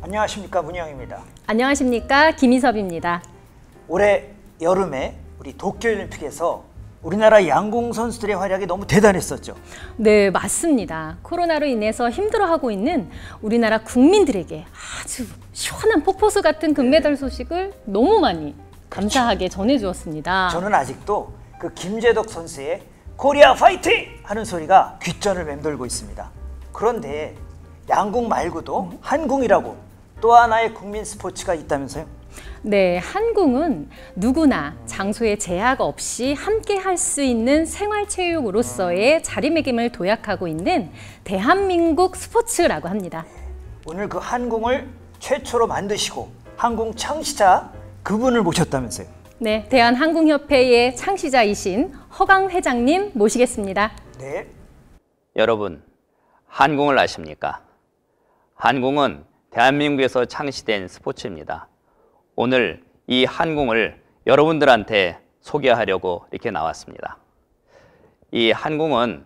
안녕하십니까, 문희영입니다. 안녕하십니까, 김희섭입니다. 올해 여름에 우리 도쿄올림픽에서 우리나라 양궁 선수들의 활약이 너무 대단했었죠. 네, 맞습니다. 코로나로 인해서 힘들어하고 있는 우리나라 국민들에게 아주 시원한 폭포수 같은 금메달 소식을 너무 많이 감사하게 전해주었습니다. 저는 아직도 그 김재덕 선수의 코리아 파이팅! 하는 소리가 귓전을 맴돌고 있습니다. 그런데 양궁 말고도 한궁이라고 또 하나의 국민 스포츠가 있다면서요? 네, 한궁은 누구나 장소에 제약 없이 함께 할 수 있는 생활체육으로서의 자리매김을 도약하고 있는 대한민국 스포츠라고 합니다. 오늘 그 한궁을 최초로 만드시고 한궁 창시자 그분을 모셨다면서요? 네, 대한한궁협회의 창시자이신 허강 회장님 모시겠습니다. 네. 여러분, 한궁을 아십니까? 한궁은 대한민국에서 창시된 스포츠입니다. 오늘 이 한궁을 여러분들한테 소개하려고 이렇게 나왔습니다. 이 한궁은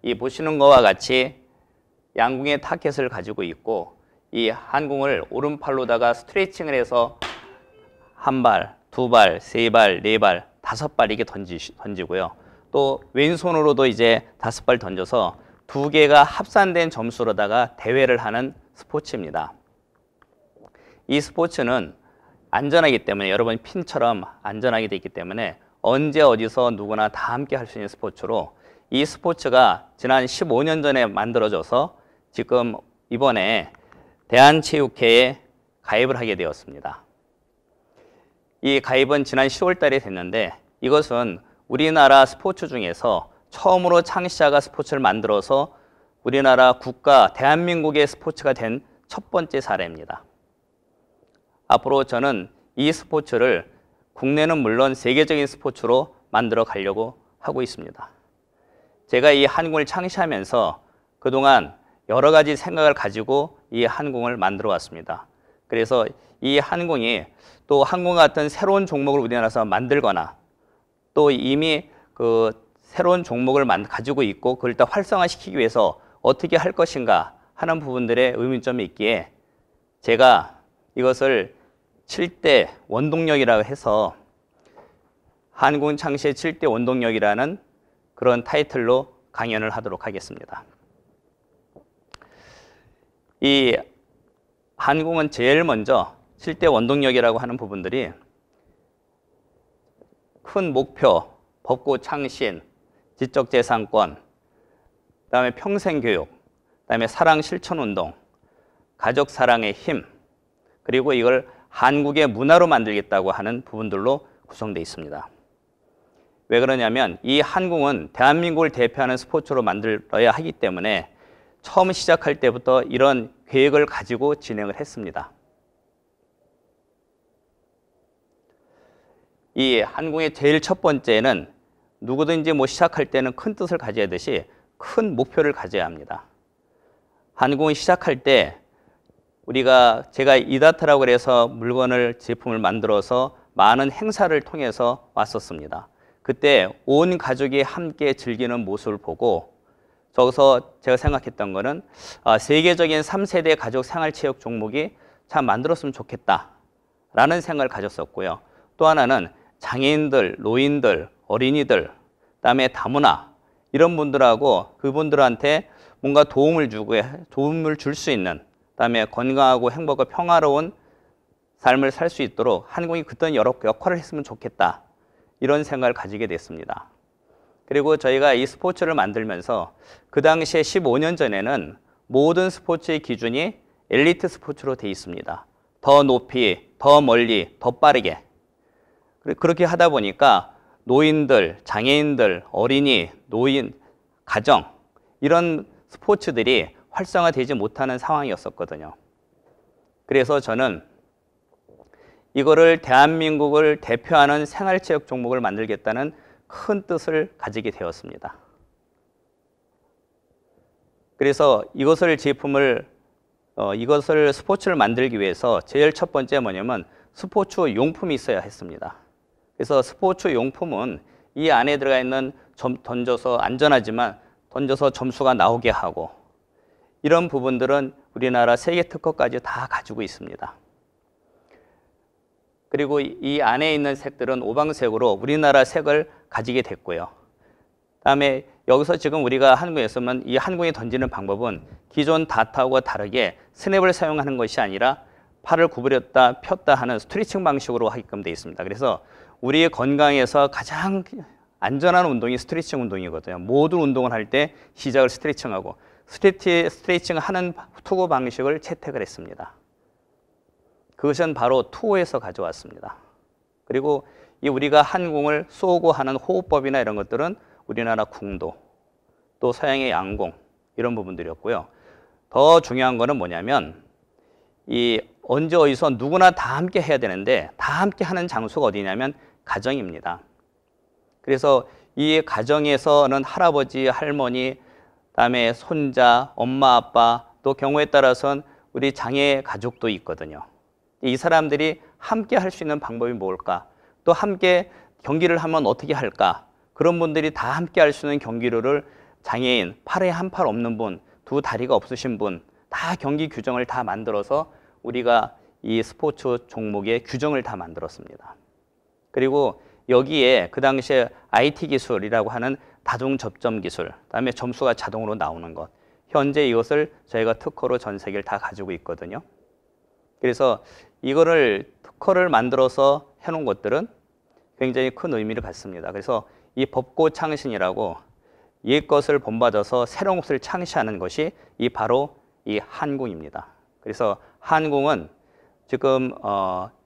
이 보시는 것과 같이 양궁의 타켓을 가지고 있고, 이 한궁을 오른팔로다가 스트레칭을 해서 한 발, 두 발, 세 발, 네 발, 다섯 발 이렇게 던지고요. 또 왼손으로도 이제 다섯 발 던져서 두 개가 합산된 점수로다가 대회를 하는 스포츠입니다. 이 스포츠는 안전하기 때문에, 여러분 핀처럼 안전하게 되어 있기 때문에 언제 어디서 누구나 다 함께 할 수 있는 스포츠로, 이 스포츠가 지난 15년 전에 만들어져서 지금 이번에 대한체육회에 가입을 하게 되었습니다. 이 가입은 지난 10월 달에 됐는데, 이것은 우리나라 스포츠 중에서 처음으로 창시자가 스포츠를 만들어서 우리나라 국가 대한민국의 스포츠가 된 첫 번째 사례입니다. 앞으로 저는 이 스포츠를 국내는 물론 세계적인 스포츠로 만들어 가려고 하고 있습니다. 제가 이 한궁을 창시하면서 그동안 여러 가지 생각을 가지고 이 한궁을 만들어 왔습니다. 그래서 이 한궁이 또 한궁 같은 새로운 종목을 우리나라에서 만들거나, 또 이미 그 새로운 종목을 가지고 있고 그걸 또 활성화시키기 위해서 어떻게 할 것인가 하는 부분들의 의문점이 있기에, 제가 이것을 7대 원동력이라고 해서 한궁 창시의 7대 원동력이라는 그런 타이틀로 강연을 하도록 하겠습니다. 이 한궁은 제일 먼저 7대 원동력이라고 하는 부분들이 큰 목표, 벚꽃 창신, 지적재산권, 그다음에 평생교육, 그다음에 사랑 실천운동, 가족 사랑의 힘, 그리고 이걸 한국의 문화로 만들겠다고 하는 부분들로 구성되어 있습니다. 왜 그러냐면 이 한궁은 대한민국을 대표하는 스포츠로 만들어야 하기 때문에 처음 시작할 때부터 이런 계획을 가지고 진행을 했습니다. 이 한궁의 제일 첫 번째는 누구든지 시작할 때는 큰 뜻을 가져야 하듯이 큰 목표를 가져야 합니다. 한궁을 시작할 때 제가 이다트라고 그래서 제품을 만들어서 많은 행사를 통해서 왔었습니다. 그때 온 가족이 함께 즐기는 모습을 보고, 저기서 제가 생각했던 거는 세계적인 3세대 가족 생활체육 종목이 참 만들었으면 좋겠다라는 생각을 가졌었고요. 또 하나는 장애인들, 노인들, 어린이들, 그다음에 다문화 이런 분들하고 그분들한테 뭔가 도움을 줄 수 있는, 그다음에 건강하고 행복하고 평화로운 삶을 살 수 있도록 한궁이 그떤 여러 역할을 했으면 좋겠다, 이런 생각을 가지게 됐습니다. 그리고 저희가 이 스포츠를 만들면서 그 당시에 15년 전에는 모든 스포츠의 기준이 엘리트 스포츠로 돼 있습니다. 더 높이, 더 멀리, 더 빠르게. 그렇게 하다 보니까 노인들, 장애인들, 어린이, 노인, 가정 이런 스포츠들이 활성화되지 못하는 상황이었었거든요. 그래서 저는 이거를 대한민국을 대표하는 생활체육 종목을 만들겠다는 큰 뜻을 가지게 되었습니다. 그래서 이것을 스포츠를 만들기 위해서 제일 첫 번째 뭐냐면 스포츠 용품이 있어야 했습니다. 그래서 스포츠 용품은 이 안에 들어가 있는 던져서 안전하지만 던져서 점수가 나오게 하고, 이런 부분들은 우리나라 세계 특허까지 다 가지고 있습니다. 그리고 이 안에 있는 색들은 오방색으로 우리나라 색을 가지게 됐고요. 다음에 여기서 지금 우리가 한궁에서만 이 한궁에 던지는 방법은 기존 다타와 다르게 스냅을 사용하는 것이 아니라 팔을 구부렸다 폈다 하는 스트레칭 방식으로 하게끔 되어 있습니다. 그래서 우리의 건강에서 가장 안전한 운동이 스트레칭 운동이거든요. 모든 운동을 할 때 시작을 스트레칭하고 스트레칭 하는 투구 방식을 채택을 했습니다. 그것은 바로 투어에서 가져왔습니다. 그리고 이 우리가 한궁을 쏘고 하는 호흡법이나 이런 것들은 우리나라 궁도, 또 서양의 양궁 이런 부분들이었고요. 더 중요한 거는 뭐냐면 이 언제 어디서 누구나 다 함께 해야 되는데 다 함께 하는 장소가 어디냐면 가정입니다. 그래서 이 가정에서는 할아버지, 할머니, 그다음에 손자, 엄마, 아빠, 또 경우에 따라서는 우리 장애 가족도 있거든요. 이 사람들이 함께 할 수 있는 방법이 뭘까? 또 함께 경기를 하면 어떻게 할까? 그런 분들이 다 함께 할 수 있는 경기를 장애인, 팔에 한 팔 없는 분, 두 다리가 없으신 분, 다 경기 규정을 다 만들어서 우리가 이 스포츠 종목의 규정을 다 만들었습니다. 그리고 여기에 그 당시에 IT 기술이라고 하는 다중 접점 기술, 그다음에 점수가 자동으로 나오는 것, 현재 이것을 저희가 특허로 전 세계를 다 가지고 있거든요. 그래서 이거를 특허를 만들어서 해놓은 것들은 굉장히 큰 의미를 갖습니다. 그래서 이 법고 창신이라고 옛 것을 본받아서 새로운 것을 창시하는 것이 이 바로 이 한궁입니다. 그래서 한궁은 지금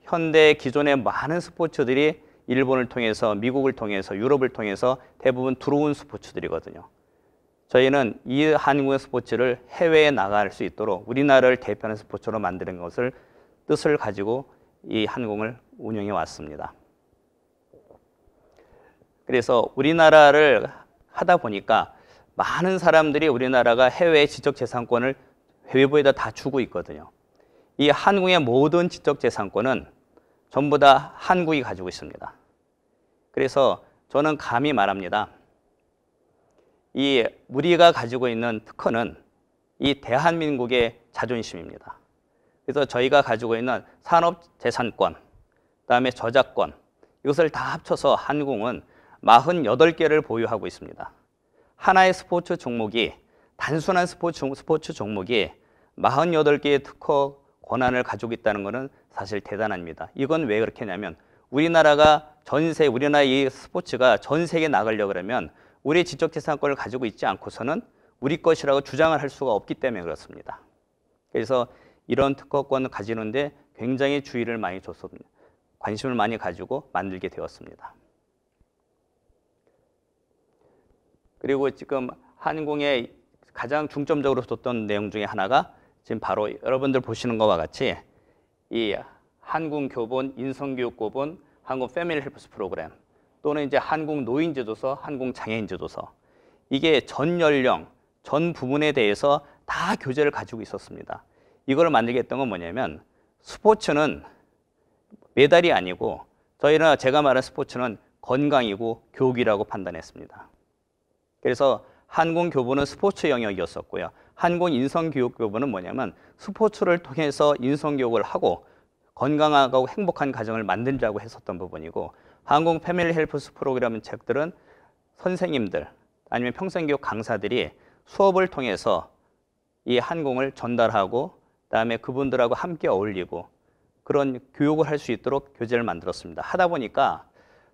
현대 기존의 많은 스포츠들이 일본을 통해서, 미국을 통해서, 유럽을 통해서 대부분 들어온 스포츠들이거든요. 저희는 이 한궁의 스포츠를 해외에 나갈 수 있도록 우리나라를 대표하는 스포츠로 만드는 것을 뜻을 가지고 이 한궁을 운영해 왔습니다. 그래서 우리나라를 하다 보니까 많은 사람들이 우리나라가 해외 지적재산권을 외부에다 다 주고 있거든요. 이 한궁의 모든 지적재산권은 전부 다 한국이 가지고 있습니다. 그래서 저는 감히 말합니다. 이 우리가 가지고 있는 특허는 이 대한민국의 자존심입니다. 그래서 저희가 가지고 있는 산업재산권, 그다음에 저작권, 이것을 다 합쳐서 한궁은 48개를 보유하고 있습니다. 하나의 스포츠 종목이, 단순한 스포츠 종목이 48개의 특허 권한을 가지고 있다는 것은 사실 대단합니다. 이건 왜 그렇게 하냐면 우리나라가 우리나라의 이 스포츠가 전 세계에 나가려고 그러면 우리의 지적재산권을 가지고 있지 않고서는 우리 것이라고 주장을 할 수가 없기 때문에 그렇습니다. 그래서 이런 특허권을 가지는데 굉장히 주의를 많이 줬습니다. 관심을 많이 가지고 만들게 되었습니다. 그리고 지금 한궁에 가장 중점적으로 뒀던 내용 중에 하나가 지금 바로 여러분들 보시는 것과 같이 이 한궁 교본, 인성교육고본, 한궁 패밀리 헬프스 프로그램, 또는 이제 한궁 노인지도서, 한궁 장애인지도서, 이게 전 연령, 전 부분에 대해서 다 교재를 가지고 있었습니다. 이걸 만들게 했던 건 뭐냐면 스포츠는 메달이 아니고 제가 말한 스포츠는 건강이고 교육이라고 판단했습니다. 그래서 한궁 교본은 스포츠 영역이었었고요. 한궁 인성교육교본은 뭐냐면 스포츠를 통해서 인성교육을 하고 건강하고 행복한 가정을 만들자고 했었던 부분이고, 한궁 패밀리 헬프스 프로그램 책들은 선생님들 아니면 평생교육 강사들이 수업을 통해서 이 한궁을 전달하고 그다음에 그분들하고 함께 어울리고 그런 교육을 할 수 있도록 교재를 만들었습니다. 하다 보니까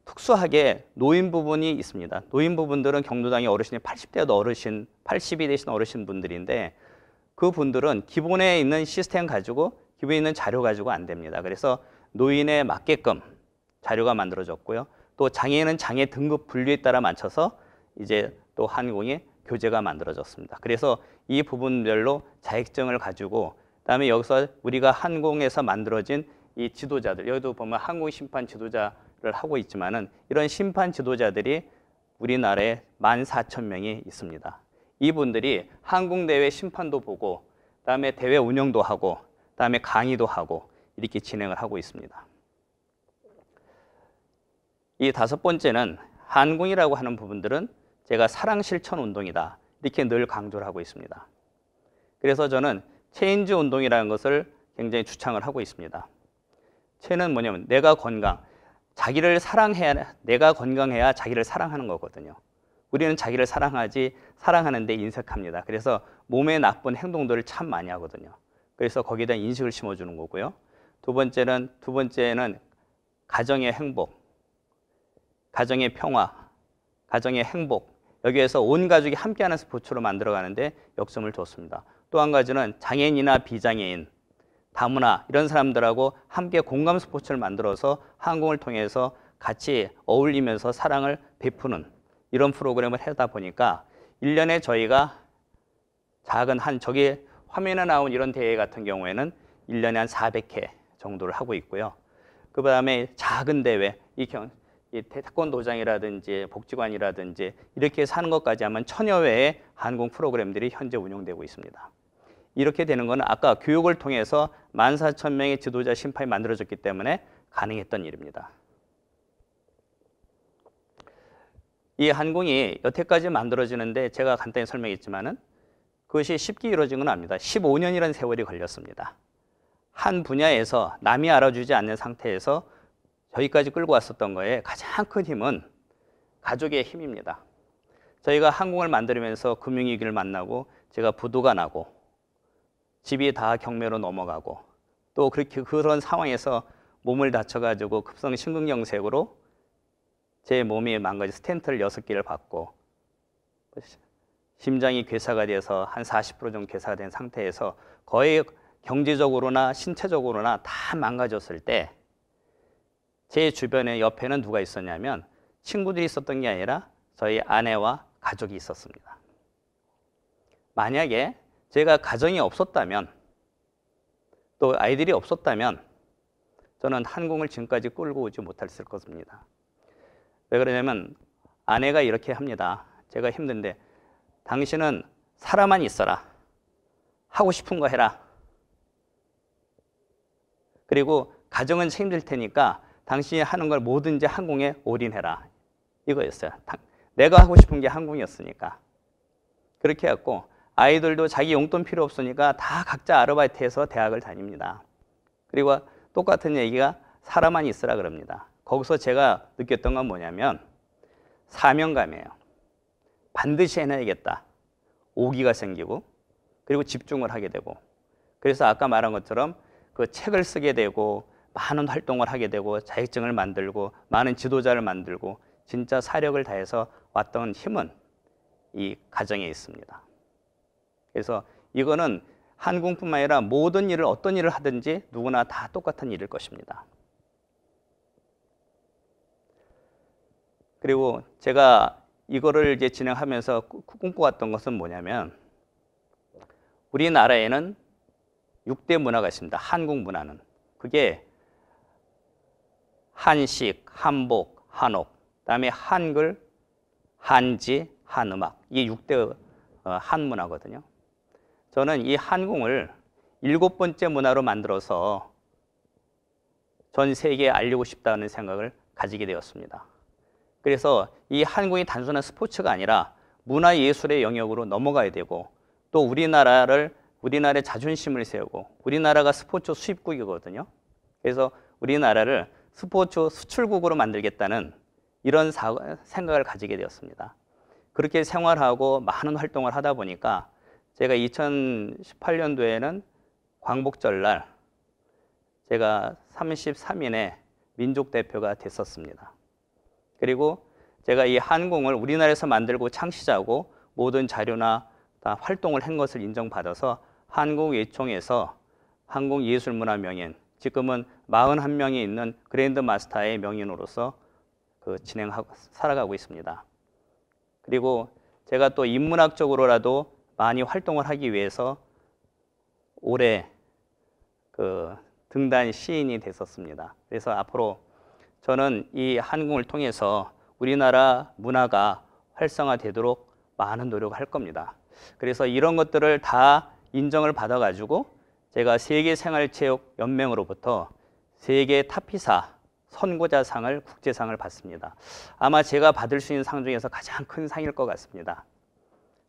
특수하게 노인 부분이 있습니다. 노인 부분들은 경로당의 어르신이 80대 어르신, 80이 되신 어르신 분들인데 그 분들은 기본에 있는 시스템 가지고, 기본에 있는 자료 가지고 안 됩니다. 그래서 노인에 맞게끔 자료가 만들어졌고요. 또 장애인은 장애 등급 분류에 따라 맞춰서 이제 또 한궁이 교재가 만들어졌습니다. 그래서 이 부분별로 자격증을 가지고, 그다음에 여기서 우리가 한궁에서 만들어진 이 지도자들, 여기도 보면 한궁 심판 지도자를 하고 있지만은 이런 심판 지도자들이 우리나라에 14,000명이 있습니다. 이분들이 한궁 대회 심판도 보고, 그다음에 대회 운영도 하고, 그다음에 강의도 하고 이렇게 진행을 하고 있습니다. 이 다섯 번째는 한궁이라고 하는 부분들은 제가 사랑 실천 운동이다 이렇게 늘 강조를 하고 있습니다. 그래서 저는 체인지 운동이라는 것을 굉장히 주창을 하고 있습니다. 체는 뭐냐면 내가 자기를 사랑해야, 내가 건강해야 자기를 사랑하는 거거든요. 우리는 자기를 사랑하는 데 인색합니다. 그래서 몸에 나쁜 행동들을 참 많이 하거든요. 그래서 거기에다 인식을 심어주는 거고요. 두 번째는 가정의 행복, 가정의 평화, 가정의 행복, 여기에서 온 가족이 함께하는 스포츠로 만들어가는데 역점을 뒀습니다. 또 한 가지는 장애인이나 비장애인, 다문화 이런 사람들하고 함께 공감 스포츠를 만들어서 한궁을 통해서 같이 어울리면서 사랑을 베푸는 이런 프로그램을 하다 보니까 1년에 저희가 작은 저기 화면에 나온 이런 대회 같은 경우에는 1년에 한 400회 정도를 하고 있고요. 그 다음에 작은 대회, 이 태권도장이라든지 복지관이라든지 이렇게 해서 하는 것까지 하면 1000여 회의 한궁 프로그램들이 현재 운영되고 있습니다. 이렇게 되는 것은 아까 교육을 통해서 14,000명의 지도자 심판이 만들어졌기 때문에 가능했던 일입니다. 이 한궁이 여태까지 만들어지는데 제가 간단히 설명했지만은 그것이 쉽게 이루어진 건 아닙니다. 15년이라는 세월이 걸렸습니다. 한 분야에서 남이 알아주지 않는 상태에서 저희까지 끌고 왔었던 거에 가장 큰 힘은 가족의 힘입니다. 저희가 한궁을 만들면서 금융위기를 만나고 제가 부도가 나고 집이 다 경매로 넘어가고 또 그런 상황에서 몸을 다쳐가지고 급성 심근경색으로 제 몸이 망가져 스텐트를 6개를 받고 심장이 괴사가 돼서 한 40% 정도 괴사가 된 상태에서 거의 경제적으로나 신체적으로나 다 망가졌을 때 제 주변에 옆에는 누가 있었냐면 친구들이 있었던 게 아니라 저희 아내와 가족이 있었습니다. 만약에 제가 가정이 없었다면 또 아이들이 없었다면 저는 한궁을 지금까지 끌고 오지 못했을 것입니다. 왜 그러냐면 아내가 이렇게 합니다. 제가 힘든데 당신은 살아만 있어라. 하고 싶은 거 해라. 그리고 가정은 책임질 테니까 당신이 하는 걸 뭐든지 한궁에 올인해라. 이거였어요. 내가 하고 싶은 게 한궁이었으니까. 그렇게 해갖고 아이들도 자기 용돈 필요 없으니까 다 각자 아르바이트해서 대학을 다닙니다. 그리고 똑같은 얘기가 살아만 있으라 그럽니다. 거기서 제가 느꼈던 건 뭐냐면 사명감이에요. 반드시 해내야겠다. 오기가 생기고 그리고 집중을 하게 되고 그래서 아까 말한 것처럼 그 책을 쓰게 되고 많은 활동을 하게 되고 자격증을 만들고 많은 지도자를 만들고 진짜 사력을 다해서 왔던 힘은 이 가정에 있습니다. 그래서 이거는 한궁뿐만 아니라 모든 일을 어떤 일을 하든지 누구나 다 똑같은 일일 것입니다. 그리고 제가 이거를 이제 진행하면서 꿈꿔왔던 것은 뭐냐면 우리나라에는 6대 문화가 있습니다. 한국 문화는. 그게 한식, 한복, 한옥, 그다음에 한글, 한지, 한음악. 이게 6대 한문화거든요. 저는 이 한궁을 7번째 문화로 만들어서 전 세계에 알리고 싶다는 생각을 가지게 되었습니다. 그래서 이 한궁이 단순한 스포츠가 아니라 문화예술의 영역으로 넘어가야 되고 또 우리나라의 자존심을 세우고 우리나라가 스포츠 수입국이거든요. 그래서 우리나라를 스포츠 수출국으로 만들겠다는 이런 생각을 가지게 되었습니다. 그렇게 생활하고 많은 활동을 하다 보니까 제가 2018년도에는 광복절날 제가 33인의 민족 대표가 됐었습니다. 그리고 제가 이 한궁을 우리나라에서 만들고 창시자고 모든 자료나 다 활동을 한 것을 인정받아서 한국예총에서 한국예술문화명인, 지금은 41명이 있는 그랜드 마스터의 명인으로서 살아가고 있습니다. 그리고 제가 또 인문학적으로라도 많이 활동을 하기 위해서 올해 등단 시인이 됐었습니다. 그래서 앞으로 저는 이 한궁을 통해서 우리나라 문화가 활성화되도록 많은 노력을 할 겁니다. 그래서 이런 것들을 다 인정을 받아가지고 제가 세계생활체육연맹으로부터 세계 탑피사 선고자상을 국제상을 받습니다. 아마 제가 받을 수 있는 상 중에서 가장 큰 상일 것 같습니다.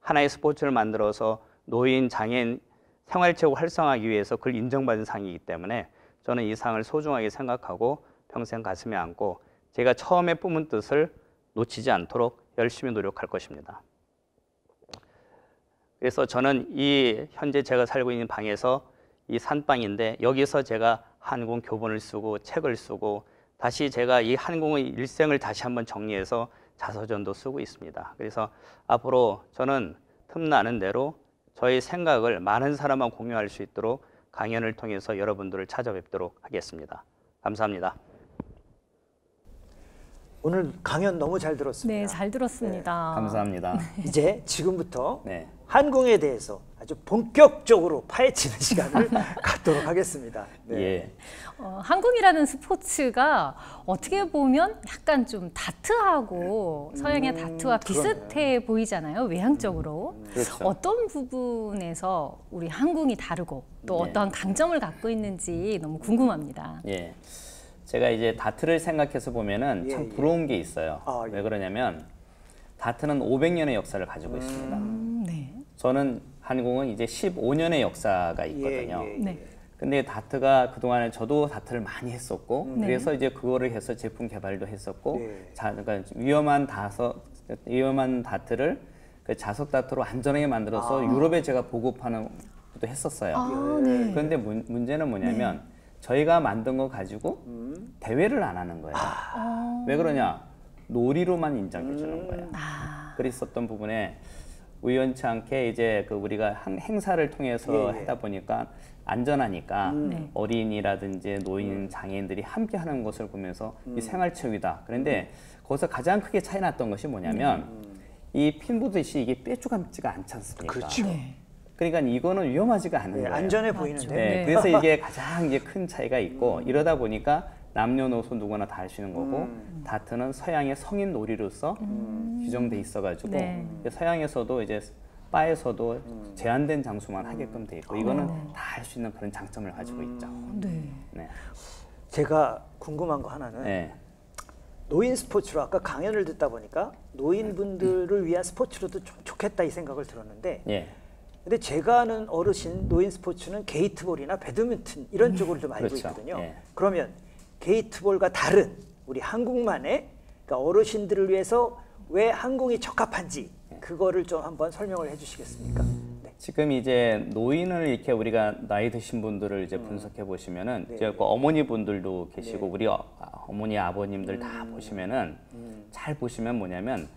하나의 스포츠를 만들어서 노인, 장애인 생활체육 활성화하기 위해서 그걸 인정받은 상이기 때문에 저는 이 상을 소중하게 생각하고 평생 가슴에 안고 제가 처음에 뿜은 뜻을 놓치지 않도록 열심히 노력할 것입니다. 그래서 저는 이 현재 제가 살고 있는 방에서 이 산방인데 여기서 제가 한궁 교본을 쓰고 책을 쓰고 다시 제가 이 한궁의 일생을 다시 한번 정리해서 자서전도 쓰고 있습니다. 그래서 앞으로 저는 틈나는 대로 저의 생각을 많은 사람과 공유할 수 있도록 강연을 통해서 여러분들을 찾아뵙도록 하겠습니다. 감사합니다. 오늘 강연 너무 잘 들었습니다. 네, 잘 들었습니다. 감사합니다. 이제 지금부터 네. 한궁에 대해서 아주 본격적으로 파헤치는 시간을 갖도록 하겠습니다. 네. 예. 한궁이라는 스포츠가 어떻게 보면 약간 좀 다트하고 서양의 다트와 비슷해 보이잖아요. 외향적으로. 그렇죠. 어떤 부분에서 우리 한궁이 다르고 또 네. 어떠한 강점을 갖고 있는지 너무 궁금합니다. 예. 제가 이제 다트를 생각해서 보면은 참 부러운 게 있어요. 아, 예. 왜 그러냐면 다트는 500년의 역사를 가지고 있습니다. 네. 저는 한궁은 이제 15년의 역사가 있거든요. 네. 근데 다트가 그동안에 저도 다트를 많이 했었고 네. 그래서 이제 그거를 해서 제품 개발도 했었고 네. 그러니까 위험한 다트를 그 자석 다트로 안전하게 만들어서 유럽에 제가 보급하는 것도 했었어요. 아, 네. 그런데 문제는 뭐냐면 저희가 만든 거 가지고 대회를 안 하는 거예요. 왜 그러냐? 놀이로만 인정해 주는 거예요. 그랬었던 부분에 우연치 않게 이제 그 우리가 행사를 통해서 하다 보니까 안전하니까 어린이라든지 노인, 장애인들이 함께 하는 것을 보면서 이 생활체육이다. 그런데 거기서 가장 크게 차이 났던 것이 뭐냐면 이 핀보드시 이게 뾰족하지가 않지 않습니까? 그렇죠. 네. 그러니까 이거는 위험하지가 않은 네, 거예요. 안전해 맞죠. 보이는데. 네, 네. 그래서 이게 가장 이제 큰 차이가 있고 이러다 보니까 남녀노소 누구나 다 할 수 있는 거고 다트는 서양의 성인 놀이로서 규정돼 있어가지고 네. 서양에서도 이제 바에서도 제한된 장소만 하게끔 돼 있고 이거는 네. 다 할 수 있는 그런 장점을 가지고 있죠. 네. 네. 제가 궁금한 거 하나는 네. 노인 스포츠로 아까 강연을 듣다 보니까 노인분들을 위한 스포츠로도 좀 좋겠다 이 생각을 들었는데 예. 근데 제가 아는 어르신 노인 스포츠는 게이트볼이나 배드민턴 이런 쪽으로 좀 알고 그렇죠. 있거든요. 예. 그러면 게이트볼과 다른 우리 한국만의 그러니까 어르신들을 위해서 왜 한궁이 적합한지 그거를 좀 한번 설명을 해주시겠습니까? 네. 지금 이제 노인을 이렇게 우리가 나이 드신 분들을 이제 분석해 보시면은 이제 그 어머니 분들도 계시고 우리 어머니 아버님들 다 보시면은 잘 보시면 뭐냐면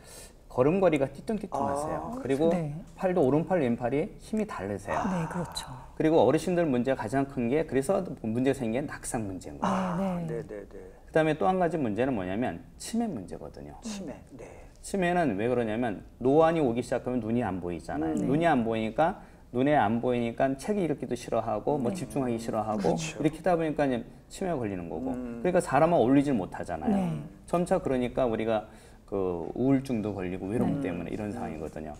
걸음걸이가 띠뚱띠뚱하세요. 그리고 네. 팔도 오른팔 왼팔이 힘이 다르세요. 네, 그렇죠. 그리고 어르신들 문제가 가장 큰 게 그래서 문제 생긴 게 낙상 문제인 거예요. 네. 네네네. 그다음에 또 한 가지 문제는 뭐냐면 치매 문제거든요. 치매. 네. 치매는 왜 그러냐면 노안이 오기 시작하면 눈이 안 보이잖아요. 눈이 안 보이니까 눈에 안 보이니까 책 읽기도 싫어하고 뭐 집중하기 싫어하고 이렇게 하다 보니까 이제 치매가 걸리는 거고. 그러니까 사람은 어울리질 못하잖아요. 점차 그러니까 우리가 그 우울증도 걸리고 외로움 때문에 이런 상황이거든요.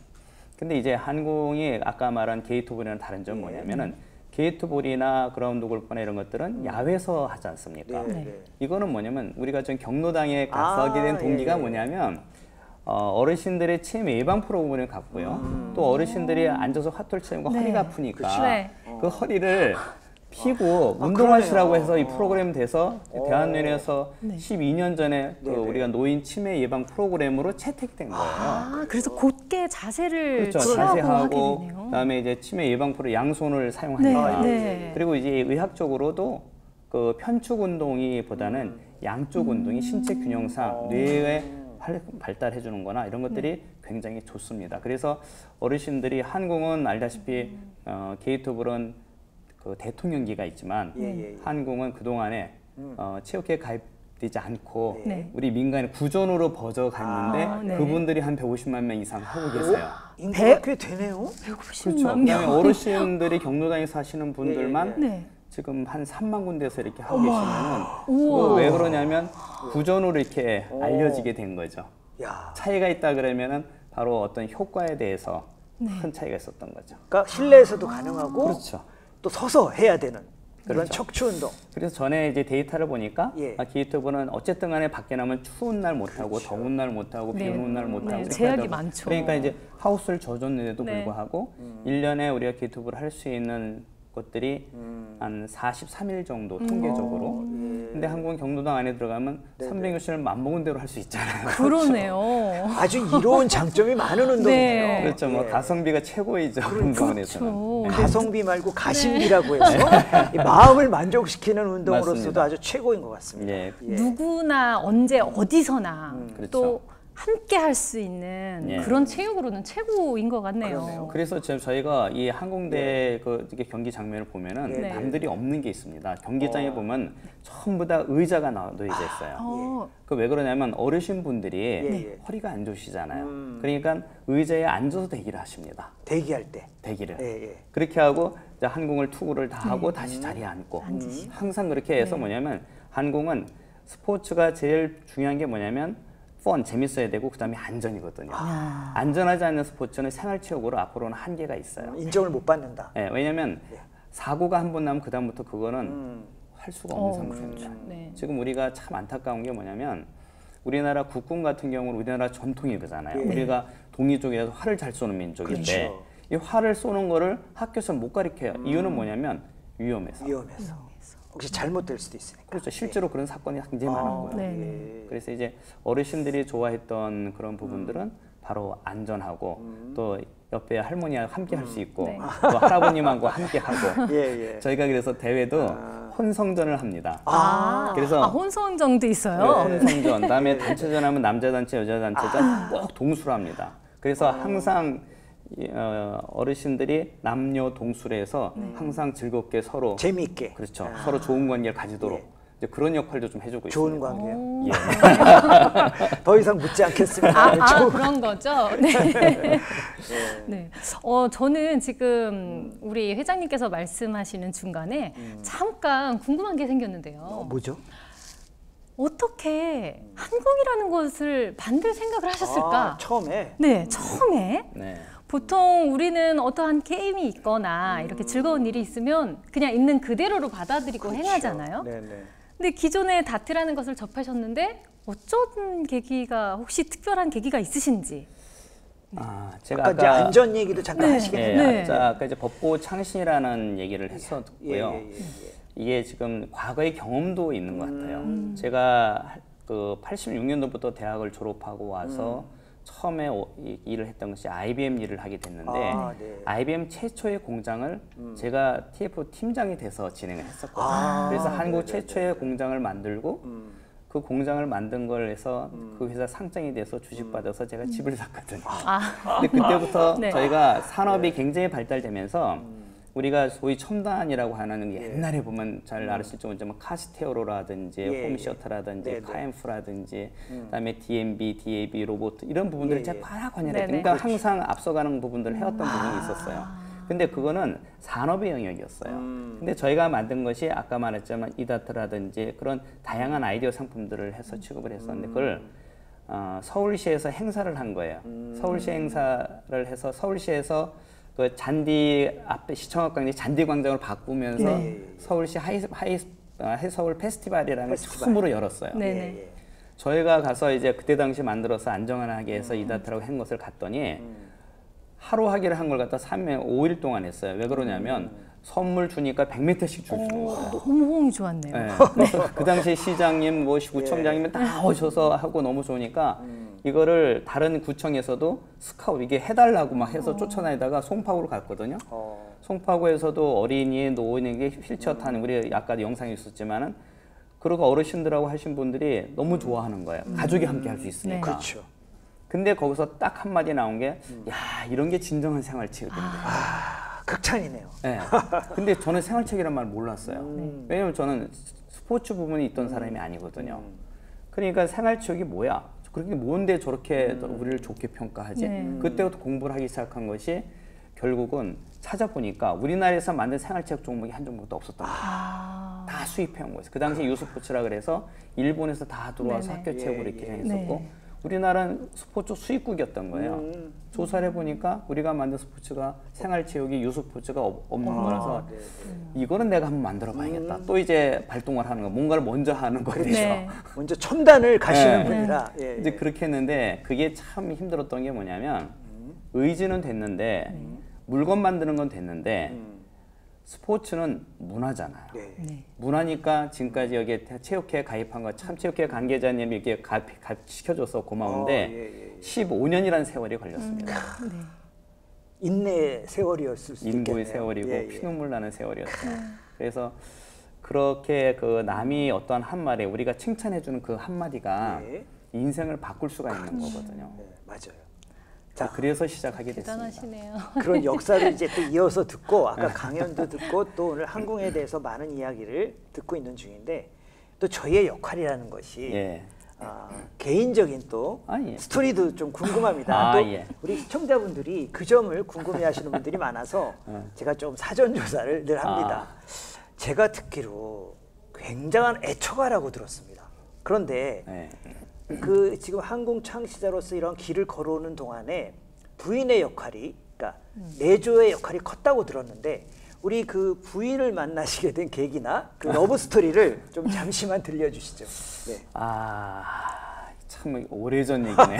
근데 이제 한궁이 아까 말한 게이트볼이랑 다른 점은 뭐냐면은 게이트볼이나 그라운드 골프나 이런 것들은 야외에서 하지 않습니까? 이거는 뭐냐면 우리가 좀 경로당에 가서 하게 된 동기가 뭐냐면 어르신들의 치매 예방 프로그램을 갖고요. 또 어르신들이 앉아서 화투를 치는 허리가 아프니까 네. 그 허리를 피고 운동하시라고 해서 이 프로그램 돼서 대한의원에서 12년 전에 그 우리가 노인 치매 예방 프로그램으로 채택된 거예요. 아, 그래서 곧게 자세를 그렇죠. 취하고 하게 자세하고 되네요. 그다음에 이제 치매 예방 프로 양손을 사용하니까 네. 그리고 이제 의학적으로도 그 편축 운동이보다는 양쪽 운동이 신체 균형상 뇌의 발달해 주는 거나 이런 것들이 굉장히 좋습니다. 그래서 어르신들이 한궁은 알다시피 게이트볼은 그 대통령기가 있지만 한궁은 그동안에 체육회에 가입되지 않고 우리 민간의 구전으로 버져갔는데 그분들이 한 150만 명 이상 하고 계세요. 인구가 꽤 되네요. 150만 그렇죠. 명. 그다음에 어르신들이 경로당에 사시는 분들만 네. 지금 한 3만 군데에서 이렇게 하고 계시면은 그거 왜 그러냐면 구전으로 이렇게 알려지게 된 거죠. 야. 차이가 있다 그러면은 바로 어떤 효과에 대해서 큰 차이가 있었던 거죠. 그러니까 실내에서도 가능하고 그렇죠. 또 서서 해야 되는 그런 그렇죠. 척추 운동. 그래서 전에 이제 데이터를 보니까 예. 기계투부는 어쨌든 간에 밖에 나면 추운 날 못하고 더운 날 못하고 비 네. 오는 날 못하고 네, 이렇게 제약이 하더라고요. 많죠. 그러니까 이제 하우스를 져줬는데도 네. 불구하고 1년에 우리가 기계투부를 할 수 있는 것들이 한 43일 정도 통계적으로. 근데 한국은 경로당 안에 들어가면 360을 맘먹은 대로 할 수 있잖아요. 그러네요. 아주 이로운 장점이 많은 운동이에요. 네. 그렇죠. 뭐 가성비가 최고이죠. 운동원에서는. 그렇죠. 네. 가성비 말고 가심비라고 해서 이 마음을 만족시키는 운동으로서도 맞습니다. 아주 최고인 것 같습니다. 예. 누구나 언제 어디서나 그렇죠. 또 함께 할 수 있는 예. 그런 체육으로는 최고인 것 같네요. 그래서 지금 저희가 이 항공대 그 이게 경기 장면을 보면은 네. 남들이 없는 게 있습니다. 경기장에 보면 전부 다 의자가 놓여져 있어요. 어, 그 왜 그러냐면 어르신 분들이 예. 허리가 안 좋으시잖아요. 그러니까 의자에 앉아서 대기를 하십니다. 대기할 때. 대기를. 예. 그렇게 하고 이제 항공을 투구를 다 하고 다시 자리에 앉고 항상 그렇게 해서 뭐냐면 항공은 스포츠가 제일 중요한 게 뭐냐면 재밌어야 되고 그다음에 안전이거든요. 안전하지 않는 스포츠는 생활체육으로 앞으로는 한계가 있어요. 인정을 못 받는다. 네, 왜냐하면 사고가 한 번 나면 그다음부터 그거는 할 수가 없는 상태입니다. 네. 지금 우리가 참 안타까운 게 뭐냐면 우리나라 국군 같은 경우는 우리나라 전통이 그잖아요. 우리가 동이족에서 활을 잘 쏘는 민족인데 그렇죠. 이 활을 쏘는 거를 학교에서 못 가르쳐요. 이유는 뭐냐면 위험해서. 위험해서. 혹시 잘못될 수도 있으니까. 그렇죠. 실제로 그런 사건이 굉장히 많은 거예요. 네. 그래서 이제 어르신들이 좋아했던 그런 부분들은 바로 안전하고 또 옆에 할머니와 함께 할 수 있고 네. 또 할아버님하고 함께 하고 예. 저희가 그래서 대회도 혼성전을 합니다. 그래서 혼성정도 있어요. 혼성전 다음에 단체전 하면 남자 단체 여자 단체전 꼭 동수를 합니다. 그래서 항상 어르신들이 남녀 동수를 해서 항상 즐겁게 서로 재미있게. 그렇죠. 서로 좋은 관계를 가지도록 이제 그런 역할도 좀 해주고 좋은 있습니다. 관계요. 예. 더 이상 묻지 않겠습니다. 좋은 그런 거죠. 네. 네. 저는 지금 우리 회장님께서 말씀하시는 중간에 잠깐 궁금한 게 생겼는데요. 뭐죠? 어떻게 한국이라는 것을 만들 생각을 하셨을까? 처음에. 네, 처음에. 네. 보통 우리는 어떠한 게임이 있거나 이렇게 즐거운 일이 있으면 그냥 있는 그대로로 받아들이고 행하잖아요. 네네. 근데 기존에 다트라는 것을 접하셨는데 어쩐 계기가 혹시 특별한 계기가 있으신지? 제가 아까 이제 안전 얘기도 잠깐 하시겠네요. 네. 아까 이제 법보 창신이라는 얘기를 했었고요. 예. 이게 지금 과거의 경험도 있는 것 같아요. 제가 그 86년도부터 대학을 졸업하고 와서 처음에 일을 했던 것이 IBM 일을 하게 됐는데 네. IBM 최초의 공장을 제가 TF 팀장이 돼서 진행을 했었거든요. 그래서 한국 최초의 공장을 만들고 그 공장을 만든 걸 해서 그 회사 상장이 돼서 주식 받아서 제가 집을 샀거든요. 근데 그때부터 네. 저희가 산업이 굉장히 발달되면서 우리가 소위 첨단이라고 하는 게 옛날에 보면 잘 아실 정도로 뭐 카스테오로라든지 홈시어터라든지 카엠프라든지 그다음에 DMB, DAB 로봇 이런 부분들을 제가 꽉 관여했어요. 그러니까 항상 앞서가는 부분들을 해왔던 부분이 있었어요. 근데 그거는 산업의 영역이었어요. 근데 저희가 만든 것이 아까 말했지만 이다트라든지 그런 다양한 아이디어 상품들을 해서 취급을 했었는데 그걸 서울시에서 행사를 한 거예요. 서울시 행사를 해서 서울시에서 그 잔디 앞에 시청 앞광장 잔디 광장을 바꾸면서 서울시 하이서울 페스티벌이라는 걸 처음으로 열었어요. 네네. 저희가 가서 이제 그때 당시 만들어서 안정환하게 해서 이다트라고 한 것을 갔더니 하루 하기를 한 걸 갖다 5일 동안 했어요. 왜 그러냐면 선물 주니까 100m씩 주는 거예요. 너무 호응이 좋았네요. 네. 그래서 그 당시 시장님, 뭐 구청장님 다 오셔서 하고 너무 좋으니까 이거를 다른 구청에서도 스카우트 이게 해달라고 막 해서 쫓아다니다가 송파구로 갔거든요. 송파구에서도 어린이, 노인에게 휠체어 타는 우리 아까 영상이 있었지만은 그리고 어르신들하고 하신 분들이 너무 좋아하는 거예요. 가족이 함께 할 수 있으니까. 그렇죠. 근데 거기서 딱 한마디 나온 게 야, 이런 게 진정한 생활체육인데. 극찬이네요. 네. 근데 저는 생활체육이란 말 몰랐어요. 왜냐면 저는 스포츠 부분이 있던 사람이 아니거든요. 그러니까 생활체육이 뭐야? 그렇게 뭔데 저렇게 우리를 좋게 평가하지? 그때부터 공부를 하기 시작한 것이 결국은 찾아보니까 우리나라에서 만든 생활체육 종목이 한 종목도 없었던 거예요. 다 수입해온 거였어요. 그 당시 유스포츠라 그래서 일본에서 다 들어와서 학교 체육으로 이렇게 했었고 우리나라는 스포츠 수입국이었던 거예요. 조사를 해보니까 우리가 만든 스포츠가 생활체육이 유스포츠가 없는 거라서 이거는 내가 한번 만들어 봐야겠다. 또 이제 발동을 하는 거, 뭔가를 먼저 하는 거죠. 네. 먼저 첨단을 가시는 네. 분이라. 예, 이제 예. 그렇게 했는데 그게 참 힘들었던 게 뭐냐면 의지는 됐는데 물건 만드는 건 됐는데 스포츠는 문화잖아요. 네. 네. 문화니까 지금까지 여기에 체육회에 가입한 거 참 체육회 관계자님이 이렇게 가입시켜줘서 고마운데 예, 예. 15년이라는 세월이 걸렸습니다. 네. 인내의 세월이었을 수도 있겠네요. 인고의 세월이고 예, 예. 피눈물 나는 세월이었어요. 그래서 그렇게 그 남이 어떠한 한마디 우리가 칭찬해주는 그 한마디가 예. 인생을 바꿀 수가 있는 거거든요. 네, 맞아요. 자, 그래서 시작하게 됐습니다. 대단하시네요. 그런 역사를 이제 또 이어서 듣고 아까 강연도 듣고 또 오늘 한궁에 대해서 많은 이야기를 듣고 있는 중인데 또 저희의 역할이라는 것이 예. 개인적인 또 예. 스토리도 좀 궁금합니다. 또 예. 우리 시청자분들이 그 점을 궁금해하시는 분들이 많아서 제가 좀 사전 조사를 늘 합니다. 제가 듣기로 굉장한 애처가라고 들었습니다. 그런데 네. 그 지금 한궁 창시자로서 이런 길을 걸어오는 동안에 부인의 역할이, 그러니까 내조의 역할이 컸다고 들었는데 우리 그 부인을 만나시게 된 계기나 그 러브 스토리를 좀 잠시만 들려주시죠. 네. 참 오래전 얘기네.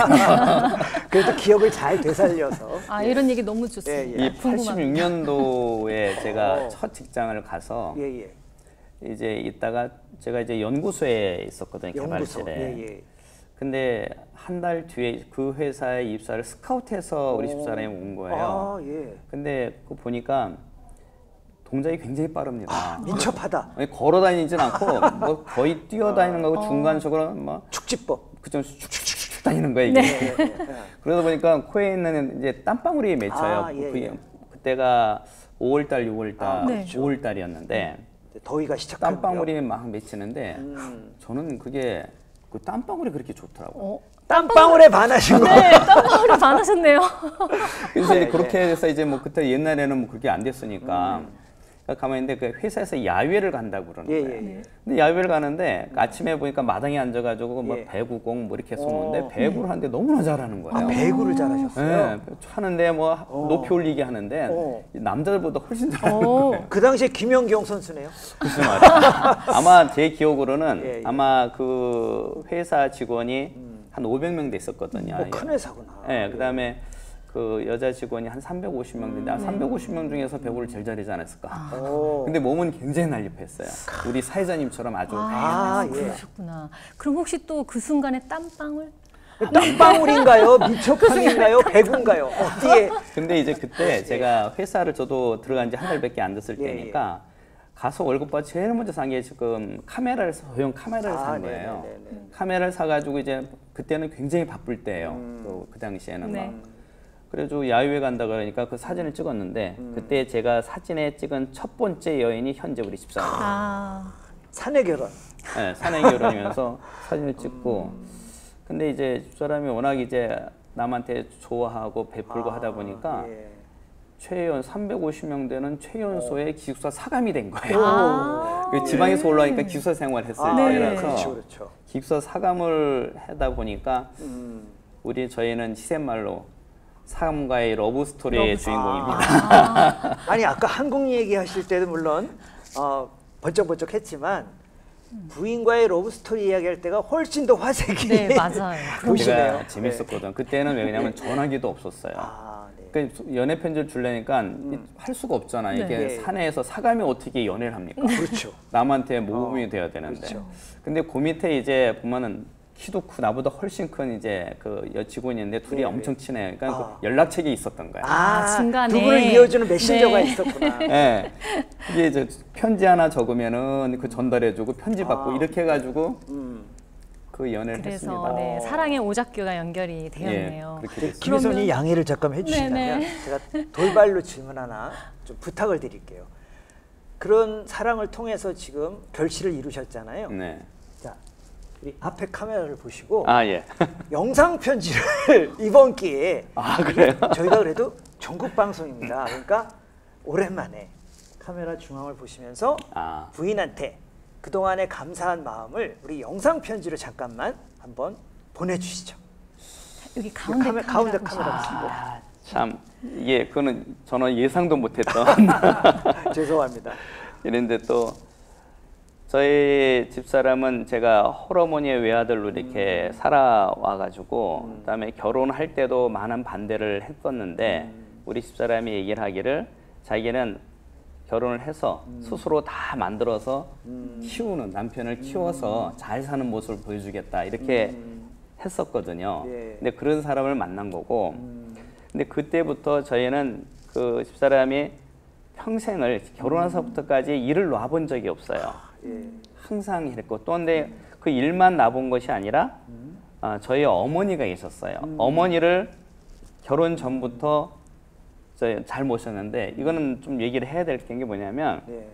그래도 기억을 잘 되살려서. 이런 얘기 너무 좋습니다. 예, 예. 이 86년도에 제가 첫 직장을 가서 예. 이제 있다가 제가 이제 연구소에 있었거든요. 연구소. 개발실에. 예. 근데 한 달 뒤에 그 회사에 입사를 스카우트해서 우리 집사람이 온 거예요. 예. 근데 그 보니까 동작이 굉장히 빠릅니다. 민첩하다. 걸어 다니진 않고 뭐 거의 뛰어다니는 거고 중간적으로 뭐 축지법. 그좀 슉슉슉 다니는 거예요 이게. 네. 그러다 보니까 코에 있는 이제 땀방울이 맺혀요. 예. 그때가 5월달, 6월달, 네. 5월달이었는데 더위가 시작하고요. 땀방울이 막 맺히는데 저는 그게 그 땀방울이 그렇게 좋더라고요. 땀방울에 반하신 거예요. 네, 땀방울에 반하셨네요. 그래서 이제 그렇게 해서 이제 뭐 그때 옛날에는 뭐 그렇게 안 됐으니까 가만히 있는데 그 회사에서 야외를 간다고 그러는 예, 거예요. 예. 근데 야외를 가는데 아침에 보니까 마당에 앉아가지고 뭐 예. 배구공 뭐 이렇게 쏘는데 배구를 하는데 너무나 잘하는 거예요. 배구를 잘하셨어요. 네, 하는데 뭐 높이 올리기 하는데 남자들보다 훨씬 잘하는 거예요. 그 당시에 김연경 선수네요. 무슨 말이야? 아마 제 기억으로는 예, 예. 아마 그 회사 직원이 한 500명 됐었거든요. 큰 회사구나. 네, 그다음에 그 여자 직원이 한 350명 됐는데 350명 중에서 배구를 제일 잘하지 않았을까? 근데 몸은 굉장히 날렵했어요. 우리 사회자님처럼 아주. 예. 그러셨구나. 그럼 혹시 또 그 순간에 땀방울? 땀방울인가요? 민첩함인가요? 배구인가요? 어디에? 근데 이제 그때 제가 회사를 저도 들어간 지 한 달밖에 안 됐을 예, 때니까 가서 월급받아 제일 먼저 산 게 지금 카메라를 소형 카메라를 산 거예요. 네네네네. 카메라를 사가지고 이제 그때는 굉장히 바쁠 때예요. 그 당시에는 네. 막. 그래가지고 야유회 간다 그러니까 그 사진을 찍었는데 그때 제가 사진에 찍은 첫 번째 여인이 현재 우리 집사람. 사내 결혼. 네, 사내 결혼이면서 사진을 찍고. 근데 이제 집사람이 워낙 이제 남한테 좋아하고 베풀고 하다 보니까 예. 최연 350명 되는 최연소의 기숙사 사감이 된 거예요. 그 지방에서 올라오니까 기숙사 생활했을 때라서 그렇죠. 기숙사 사감을 하다 보니까 저희는 시샘말로 사감과의 러브 스토리의 주인공입니다. 아니 아까 한국 얘기하실 때도 물론 번쩍번쩍했지만 부인과의 러브 스토리 이야기할 때가 훨씬 더 화색이 네, 맞아요. 보시네요. 제가 재밌었거든. 그때는 왜냐면 전화기도 없었어요. 네. 그러니까 연애 편지를 주려니까 할 수가 없잖아. 네. 이게 네. 사내에서 사감이 어떻게 연애를 합니까? 그렇죠. 남한테 모범이 돼야 되는데. 그렇죠. 근데 그 밑에 이제 보면은 키도 크고 나보다 훨씬 큰 이제 그 여직원이 있는데 둘이 엄청 친해요. 그러니까 그 연락책이 있었던 거야. 중간에. 두 분을 이어주는 메신저가 있었구나. 네. 이게 이제 편지 하나 적으면은 그 전달해주고 편지 받고 이렇게 해가지고 그 연애를 그래서 했습니다. 네, 사랑의 오작교가 연결이 되었네요. 그렇게 됐습니다. 김희선이 양해를 잠깐 해주신다면 네네. 제가 돌발로 질문 하나 좀 부탁을 드릴게요. 그런 사랑을 통해서 지금 결실을 이루셨잖아요. 네. 자, 우리 앞에 카메라를 보시고 예. 영상 편지를 이번 기회에 그래요? 저희가 그래도 전국 방송입니다. 그러니까 오랜만에 카메라 중앙을 보시면서 부인한테 그동안의 감사한 마음을 우리 영상 편지로 잠깐만 한번 보내주시죠. 여기 가운데 가운데 카메라 카메라 보시면 보시고. 참 이게 그거는 저는 예상도 못했던 죄송합니다. 이런데 또 저희 집사람은 제가 홀어머니의 외아들로 이렇게 살아와가지고 그다음에 결혼할 때도 많은 반대를 했었는데 우리 집사람이 얘기를 하기를 자기는 결혼을 해서 스스로 다 만들어서 키우는 남편을 키워서 잘 사는 모습을 보여주겠다 이렇게 했었거든요. 예. 근데 그런 사람을 만난 거고 근데 그때부터 저희는 그 집사람이 평생을 결혼해서부터까지 일을 놔본 적이 없어요. 예. 항상 했고 또 근데 그 일만 놔본 것이 아니라 저희 어머니가 있었어요. 어머니를 결혼 전부터 잘 모셨는데 이거는 좀 얘기를 해야 될 게 뭐냐면 예.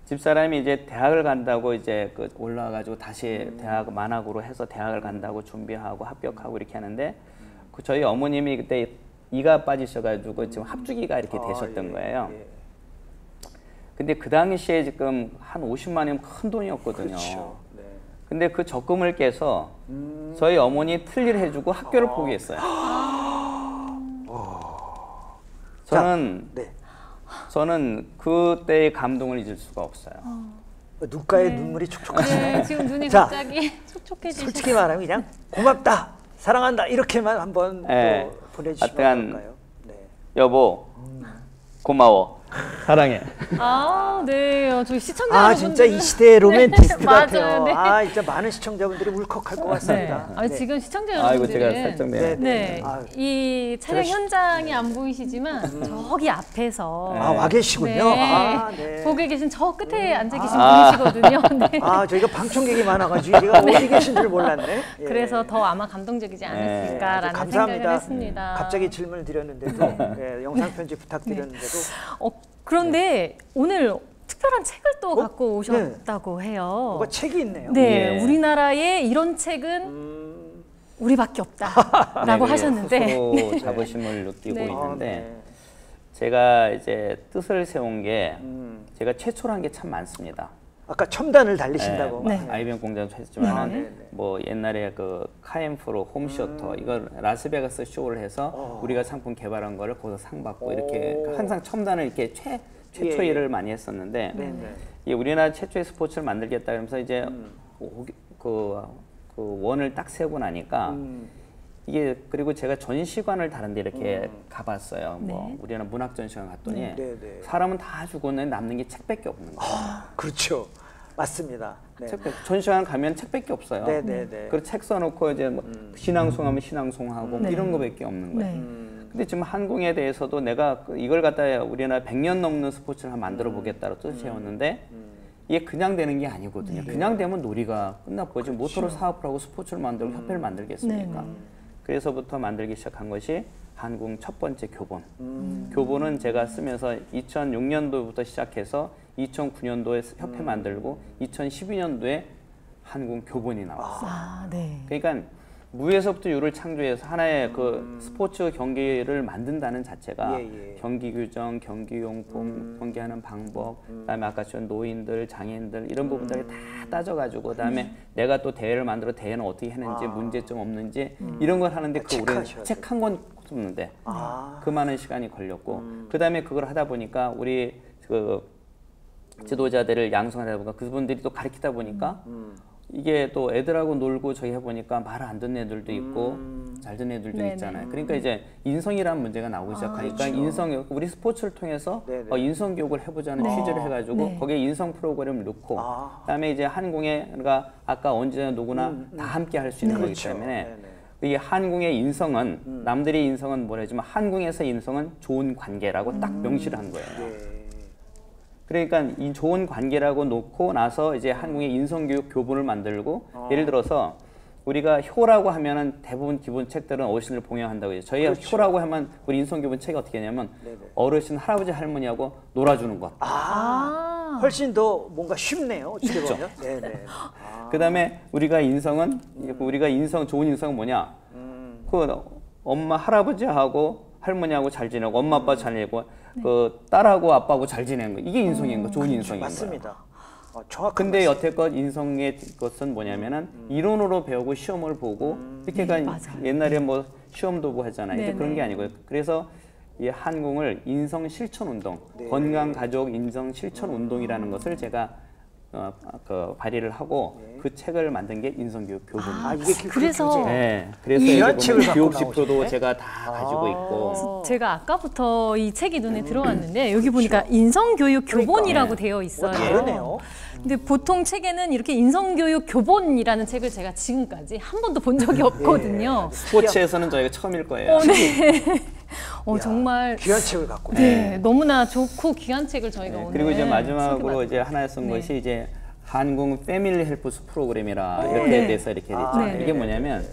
집사람이 이제 대학을 간다고 이제 그 올라와가지고 다시 대학 만학으로 해서 대학을 간다고 준비하고 합격하고 이렇게 하는데 그 저희 어머님이 그때 이가 빠지셔가지고 지금 합주기가 이렇게 되셨던 거예요. 예. 근데 그 당시에 지금 한 50만 원이면 큰 돈이었거든요. 그렇죠. 네. 근데 그 적금을 깨서 저희 어머니 틀니를 해주고 학교를 포기했어요. 저는 네. 저는 그때의 감동을 잊을 수가 없어요. 눈가에 눈물이 촉촉하시네요. 네, 지금 눈이 자, 갑자기 촉촉해지셨어요. 솔직히 말하면 그냥 고맙다, 사랑한다 이렇게만 한번 네. 또 보내주시면 하여튼 어떨까요? 네. 여보, 고마워, 사랑해. 아, 네. 저희 시청자 아 여러분들은 진짜 이 시대의 로맨티스트 맞아요. 같아요. 네. 아 진짜 많은 시청자분들이 울컥할 것 네. 같습니다. 아니, 네. 지금 시청자 아이고 여러분들은 제가 살짝 네, 네, 아, 이 촬영 제가 현장이 안 보이시지만 저기 앞에서 아, 와 계시군요. 네. 아, 네. 보고 계신 저 끝에 앉아 계신 아. 분이시거든요. 네. 아 저희가 방청객이 많아가지고 제가 어디 계신 줄 몰랐네. 예. 그래서 더 아마 감동적이지 않았을까라는 아주 생각을 감사합니다. 했습니다. 갑자기 질문을 드렸는데도 예, 영상 편지 부탁드렸는데도 그런데 오늘 특별한 책을 또 갖고 네. 오셨다고 해요. 뭐가 책이 있네요. 네, 예. 우리나라에 이런 책은 우리밖에 없다라고 네, 하셨는데 스스로 자부심을 느끼고 네. 있는데 제가 이제 뜻을 세운 게 제가 최초로 한 게 참 많습니다. 아까 첨단을 달리신다고. 네. IBM 공장도 했지만 네. 뭐 옛날에 그 카엠프로 홈쇼터 이걸 라스베가스 쇼를 해서 우리가 상품 개발한 거를 거기서 상 받고 이렇게 항상 첨단을 이렇게 최초 예. 일을 많이 했었는데 네. 이 우리나라 최초의 스포츠를 만들겠다 그러면서 이제 그 원을 딱 세우고 나니까 이게 그리고 제가 전시관을 다른데 이렇게 가봤어요. 뭐 우리나라 문학 전시관 갔더니 네, 네. 사람은 다 죽었는데 남는 게 책밖에 없는 거예요. 그렇죠. 맞습니다. 네. 전시관 가면 책밖에 없어요. 네, 네, 네. 그리고 책 써놓고 이제 뭐 신앙송하면 신앙송하고 뭐 이런 거밖에 없는 거예요. 네. 근데 지금 한궁에 대해서도 내가 이걸 갖다 우리나라 100년 넘는 스포츠를 한번 만들어 보겠다고 뜻을 세웠는데 이게 그냥 되는 게 아니거든요. 그냥 되면 놀이가 끝났고 지금 모토로 사업을 하고 스포츠를 만들고 협회를 만들겠습니까? 그래서부터 만들기 시작한 것이 한궁 첫 번째 교본. 교본은 제가 쓰면서 2006년도부터 시작해서 2009년도에 협회 만들고 2012년도에 한궁 교본이 나왔어요. 아, 네. 그러니까 무에서부터 유를 창조해서 하나의 그 스포츠 경기를 만든다는 자체가 경기 규정, 경기 용품, 경기하는 방법, 그다음에 아까 전 노인들, 장애인들 이런 부분들을 다 따져가지고 그다음에 내가 또 대회를 만들어 대회는 어떻게 했는지 문제점 없는지 이런 걸 하는데 그 우리는 책 한 권 썼는데 그 많은 시간이 걸렸고 그다음에 그걸 하다 보니까 우리 그 지도자들을 양성하다 보니까 그분들이 또 가르치다 보니까 이게 또 애들하고 놀고 저기 해보니까 말을 안 듣는 애들도 있고 잘 듣는 애들도 네네. 있잖아요. 그러니까 이제 인성이라는 문제가 나오기 시작하니까 인성 우리 스포츠를 통해서 인성 교육을 해보자는 취지를 해가지고 거기에 인성 프로그램을 넣고 그다음에 이제 한궁에 그러니까 아까 언제나 누구나 다 함께 할 수 있는 거기 때문에 이 한궁의 인성은 남들의 인성은 뭐라지만 한궁에서 인성은 좋은 관계라고 딱 명시를 한 거예요. 그러니까 이 좋은 관계라고 놓고 나서 이제 한궁의 인성교육 교본을 만들고 예를 들어서 우리가 효라고 하면은 대부분 기본 책들은 어르신을 봉양한다고 해요. 저희가 효라고 하면 우리 인성교본 책이 어떻게 하냐면 어르신 할아버지 할머니하고 놀아주는 것. 훨씬 더 뭔가 쉽네요. 어떻게 보면. 네네. 그다음에 우리가 인성은 우리가 좋은 인성은 뭐냐? 그 엄마 할아버지하고 할머니하고 잘 지내고 엄마 아빠 잘 지내고 그 딸하고 아빠하고 잘 지내는 거 이게 인성인 거 좋은 인성인 거예요. 맞습니다. 정확한 근데 말씀. 여태껏 인성의 것은 뭐냐면은 이론으로 배우고 시험을 보고 이렇게가 맞아요. 옛날에 뭐 시험도 보고 하잖아요. 이제 네, 그런 네. 게 아니고요. 그래서 이 한궁을 인성 실천 운동, 네. 건강 가족 인성 실천 운동이라는 것을 제가 발의를 하고 그 책을 만든 게 인성교육 교본입니다. 이게 그래서 교재. 네, 그래서 귀한 이제 책을 보면 갖고 교육지표도 나오시네. 제가 다 가지고 있고. 제가 아까부터 이 책이 눈에 들어왔는데 여기 보니까 인성교육 교본이라고 네. 되어 있어요. 다르네요. 근데 보통 책에는 이렇게 인성교육 교본이라는 책을 제가 지금까지 한 번도 본 적이 없거든요. 스포츠에서는 저희가 처음일 거예요. 정말 귀한 책을 갖고. 네, 너무나 좋고 귀한 책을 저희가 네, 오늘 그리고 이제 마지막으로 소개받- 이제 하나 쓴 네. 것이 이제 한국 패밀리 헬프스 프로그램이라 이렇게 돼서 이렇게 됐잖아요. 네. 이게 뭐냐면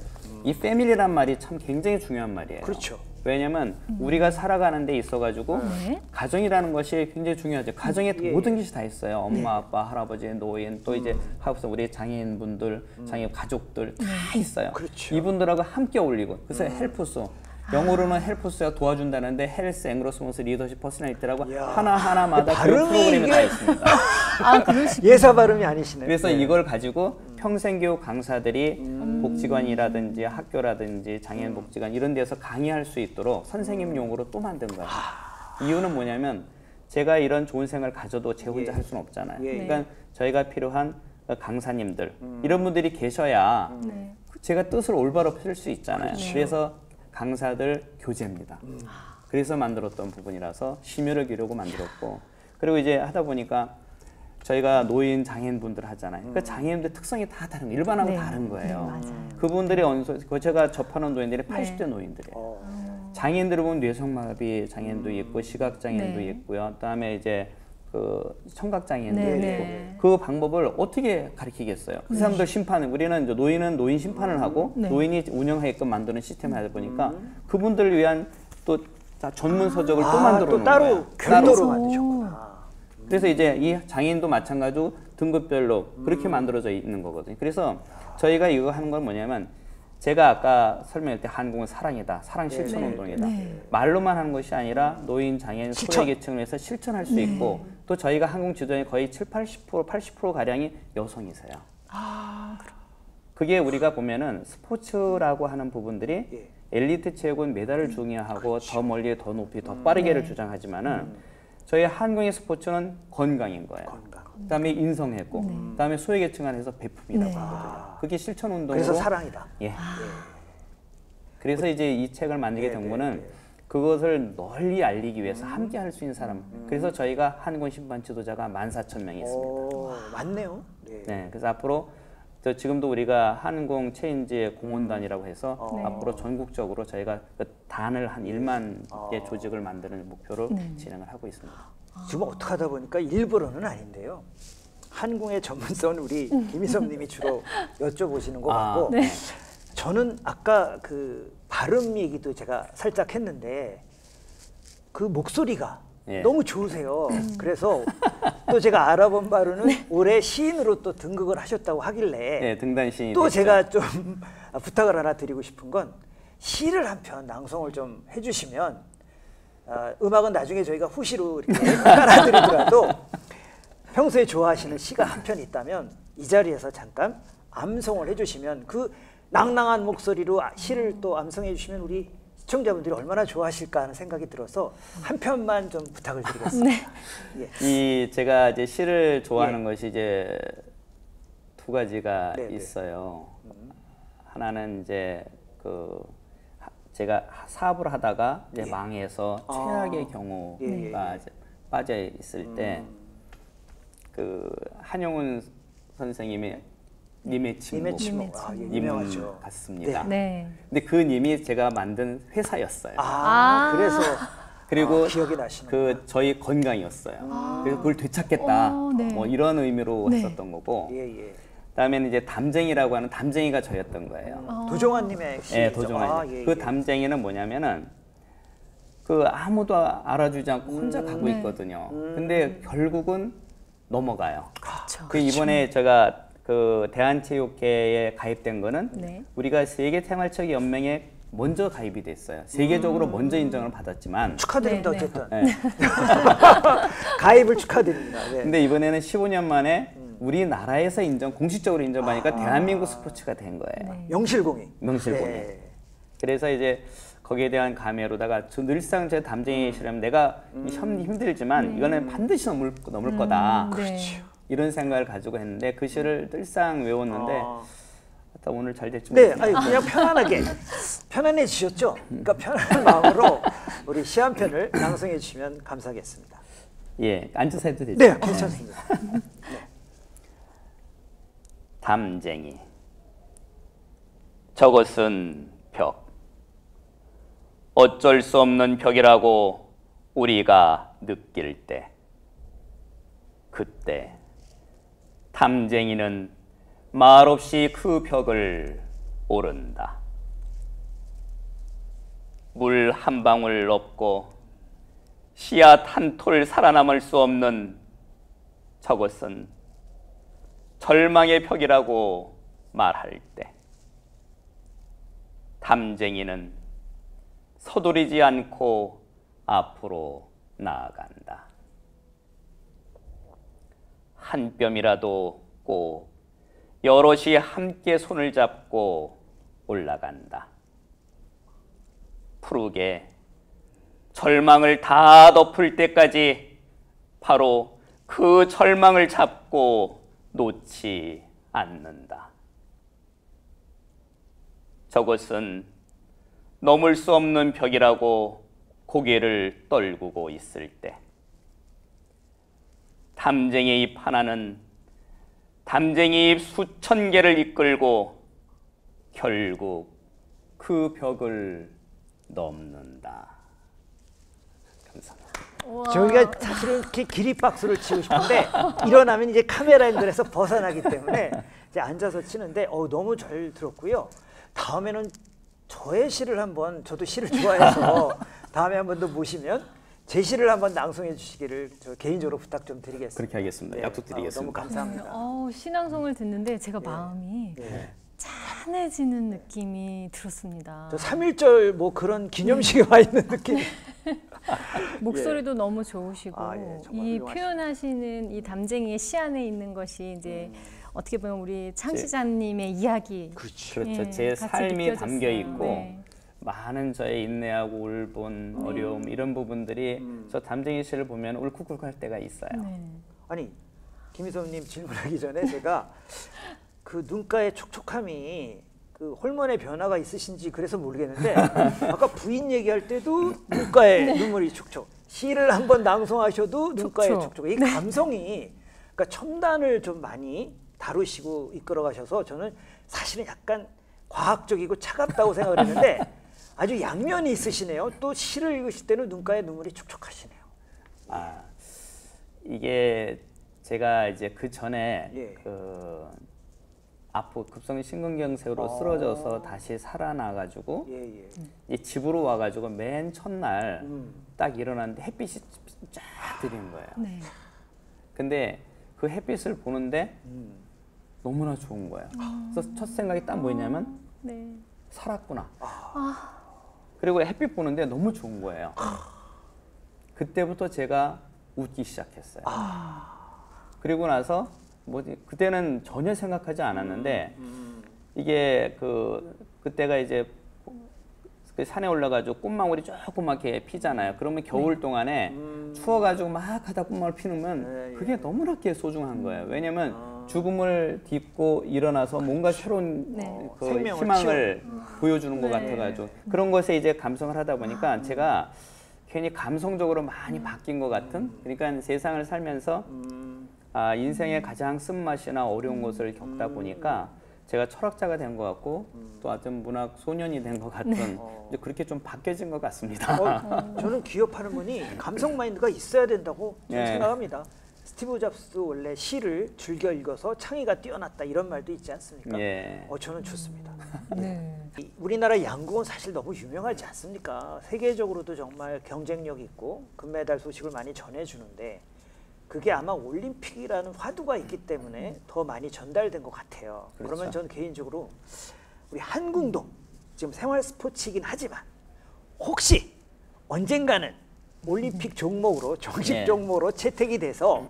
이 패밀리란 말이 참 굉장히 중요한 말이에요. 그렇죠. 왜냐면 우리가 살아가는 데 있어가지고 네. 가정이라는 것이 굉장히 중요하죠. 가정에 모든 것이 다 있어요. 엄마, 아빠, 할아버지, 노인, 또 이제 하우스 우리 장애인분들, 장애 가족들 다 있어요. 그렇죠. 이분들하고 함께 어울리고 그래서 헬프스. 영어로는 헬프스가 도와준다는데 헬스, 앵그로스먼스, 리더십, 퍼스널리티라고 하나하나마다 그 발음이 프로그램이 다 이게- 있습니다. 그러시군요. 예사 발음이 아니시네. 그래서 이걸 가지고 평생교육 강사들이 복지관이라든지 학교라든지 장애인 복지관 이런 데서 강의할 수 있도록 선생님용으로 또 만든 거예요. 이유는 뭐냐면 제가 이런 좋은 생활을 가져도 제 혼자 할 수는 없잖아요. 그러니까 저희가 필요한 강사님들 이런 분들이 계셔야 제가 뜻을 올바로 펼칠 수 있잖아요. 그래서 강사들 교재입니다. 그래서 만들었던 부분이라서 심혈을 기르고 만들었고 그리고 이제 하다 보니까 저희가 노인 장애인분들 하잖아요. 그러니까 장애인들 특성이 다 다른 거예요. 일반하고 네. 다른 거예요. 네, 맞아요. 그분들의 제가 접하는 노인들이 80대 노인들이에요. 장애인들을 보면 뇌성마비 장애인도 있고 시각장애인도 네. 있고요. 그다음에 이제 그 청각장애인도 네, 있고 네. 그 방법을 어떻게 가르치겠어요? 그 사람들 심판은 우리는 이제 노인은 노인 심판을 하고 네. 노인이 운영하게끔 만드는 시스템을 하다 보니까 그분들을 위한 또 전문 서적을 또 만들어 또 놓은 따로 거예요. 별도로 만드셨구나. 그래서 이제 이 장애인도 마찬가지로 등급별로 그렇게 만들어져 있는 거거든요. 그래서 저희가 이거 하는 건 뭐냐면 제가 아까 설명할 때 한국은 사랑이다. 사랑 실천 운동이다. 말로만 하는 것이 아니라 노인, 장애인, 소외계층을 위해서 실천할 수 있고 또 저희가 한국 지도에 거의 70%, 80% 가량이 여성이세요. 그게 우리가 보면은 스포츠라고 하는 부분들이 엘리트 체육은 메달을 중요하고 더 멀리, 더 높이, 더 빠르게를 주장하지만은 저희 한국의 스포츠는 건강인 거예요. 그다음에 인성했고, 그다음에 소외계층 안에서 베품이라고 하거든요. 그게 실천 운동으로. 그래서 사랑이다. 예. 그래서 이제 이 책을 만들게 된 거는 그것을 널리 알리기 위해서 함께 할 수 있는 사람. 그래서 저희가 한국 심판 지도자가 14,000명이 있습니다. 맞네요. 네. 네, 그래서 앞으로 지금도 우리가 한국 체인지의 공헌단이라고 해서 앞으로 전국적으로 저희가 그 단을 한 1만 개 조직을 만드는 목표로 진행을 하고 있습니다. 지금 어떻게 하다 보니까 일부러는 아닌데요. 한궁의 전문성은 우리 김희섭 님이 주로 여쭤보시는 것 같고 저는 아까 그 발음 얘기도 제가 살짝 했는데 그 목소리가 너무 좋으세요. 그래서 또 제가 알아본 바로는 올해 시인으로 또 등극을 하셨다고 하길래 네, 등단 시인이 또 됐죠. 제가 좀 부탁을 하나 드리고 싶은 건 시를 한 편 낭송을 좀 해주시면 음악은 나중에 저희가 후시로 이렇게 깔아드리더라도 평소에 좋아하시는 시가 한 편 있다면 이 자리에서 잠깐 암송을 해주시면 그 낭낭한 목소리로 시를 또 암송해 주시면 우리 시청자분들이 얼마나 좋아하실까 하는 생각이 들어서 한 편만 좀 부탁을 드리겠습니다. 이 제가 이제 시를 좋아하는 것이 이제 두 가지가 있어요. 하나는 이제 그 제가 사업을 하다가 이제 망해서 최악의 경우가 이제 빠져 있을 때 그 한용운 선생님의 님의 침묵, 유명하죠. 님 같습니다. 네. 근데 그 님이 제가 만든 회사였어요. 그래서 그리고 기억이 나시는 그 저희 건강이었어요. 그래서 그걸 되찾겠다. 뭐 이런 의미로 했었던 거고. 그다음에는 이제 담쟁이라고 하는 담쟁이가 저였던 거예요. 도종환님의 시. 네, 도종환. 그 담쟁이는 뭐냐면은 그 아무도 알아주지 않고 혼자 가고 있거든요. 근데 결국은 넘어가요. 그렇죠. 그 이번에 제가 그 대한체육회에 가입된 거는 우리가 세계생활체육 연맹에 먼저 가입이 됐어요. 세계적으로 먼저 인정을 받았지만 축하드립니다. 어쨌든 가입을 축하드립니다. 근데 이번에는 15년 만에 우리나라에서 공식적으로 인정받으니까 대한민국 스포츠가 된 거예요. 명실공히. 명실공히. 네. 그래서 이제 거기에 대한 감회로다가 저 늘상 제 담쟁이 시라면 내가 힘들지만 이거는 반드시 넘을 거다. 네. 이런 생각을 가지고 했는데 그 시를 늘상 외웠는데 오늘 잘 됐지 네, 모르겠습니다. 아니 그냥 편안해지셨죠? 그러니까 편안한 마음으로 우리 시 한 편을 낭송해 주시면 감사하겠습니다. 예, 앉아서 해도 되죠? 네, 괜찮습니다. 담쟁이. 저것은 벽. 어쩔 수 없는 벽이라고 우리가 느낄 때, 그때 담쟁이는 말없이 그 벽을 오른다. 물 한 방울 없고 씨앗 한 톨 살아남을 수 없는 저것은 절망의 벽이라고 말할 때, 담쟁이는 서두르지 않고 앞으로 나아간다. 한 뼘이라도 꼭 여럿이 함께 손을 잡고 올라간다. 푸르게 절망을 다 덮을 때까지 바로 그 절망을 잡고 놓지 않는다. 저것은 넘을 수 없는 벽이라고 고개를 떨구고 있을 때, 담쟁이 잎 하나는 담쟁이 잎 수천 개를 이끌고 결국 그 벽을 넘는다. 감사합니다. 저희가 사실은 이렇게 기립박수를 치고 싶은데 일어나면 이제 카메라 앵글에서 벗어나기 때문에 이제 앉아서 치는데 너무 잘 들었고요. 다음에는 저의 시를 한번, 저도 시를 좋아해서 다음에 한 번 더 모시면 제 시를 한번 낭송해 주시기를 저 개인적으로 부탁 좀 드리겠습니다. 그렇게 하겠습니다. 약속드리겠습니다. 너무 감사합니다. 신앙송을 듣는데 제가 마음이 찬해지는 느낌이 들었습니다. 저 3.1절 뭐 그런 기념식에 와 있는 느낌. 목소리도 너무 좋으시고 정말 이 훌륭하십니다. 표현하시는 이 담쟁이의 시 안에 있는 것이 이제 어떻게 보면 우리 창시자님의 이야기. 그렇죠. 예, 제 같이 삶이 느껴졌어요. 담겨 있고 네. 많은 저의 인내하고 울분, 어려움 이런 부분들이 저 담쟁이 시를 보면 울컥울컥할 때가 있어요. 네. 아니 김희섭님 질문하기 전에 제가 그 눈가의 촉촉함이 그 호르몬의 변화가 있으신지 그래서 모르겠는데 아까 부인 얘기할 때도 눈가에 눈물이 촉촉, 시를 한번 낭송하셔도 눈가에 촉촉. 이 감성이 그러니까 첨단을 좀 많이 다루시고 이끌어가셔서 저는 사실은 약간 과학적이고 차갑다고 생각을 했는데 아주 양면이 있으시네요. 또 시를 읽으실 때는 눈가에 눈물이 촉촉하시네요. 이게 제가 이제 그 전에 예. 그 급성 심근경색으로 쓰러져서 다시 살아나가지고 이 집으로 와가지고 맨 첫날 딱 일어났는데 햇빛이 쫙 들이는 거예요. 네. 근데 그 햇빛을 보는데 너무나 좋은 거예요. 그래서 첫 생각이 딱 뭐였냐면 네. 살았구나. 그리고 햇빛 보는데 너무 좋은 거예요. 그때부터 제가 웃기 시작했어요. 그리고 나서 그때는 전혀 생각하지 않았는데 이게 그때가 이제 그 산에 올라가지고 꽃망울이 조그맣게 피잖아요. 그러면 겨울 동안에 추워가지고 막 하다 꽃망울 피우면 그게 너무나게 소중한 거예요. 왜냐면 죽음을 딛고 일어나서 뭔가 새로운 그 희망을 보여주는 것 같아가지고 그런 것에 이제 감성을 하다 보니까 제가 괜히 감성적으로 많이 바뀐 것 같은, 그러니까 세상을 살면서 인생의 가장 쓴맛이나 어려운 것을 겪다 보니까 제가 철학자가 된 것 같고 또 어떤 문학 소년이 된 것 같은 이제 그렇게 좀 바뀌어진 것 같습니다. 저는 기업하는 분이 감성 마인드가 있어야 된다고 저는 생각합니다. 스티브 잡스도 원래 시를 즐겨 읽어서 창의가 뛰어났다 이런 말도 있지 않습니까? 저는 좋습니다. 우리나라 양궁은 사실 너무 유명하지 않습니까? 세계적으로도 정말 경쟁력 있고 금메달 소식을 많이 전해주는데 그게 아마 올림픽이라는 화두가 있기 때문에 더 많이 전달된 것 같아요. 그러면 저는 개인적으로 우리 한궁도 지금 생활 스포츠이긴 하지만 혹시 언젠가는 올림픽 종목으로 정식 종목으로 채택이 돼서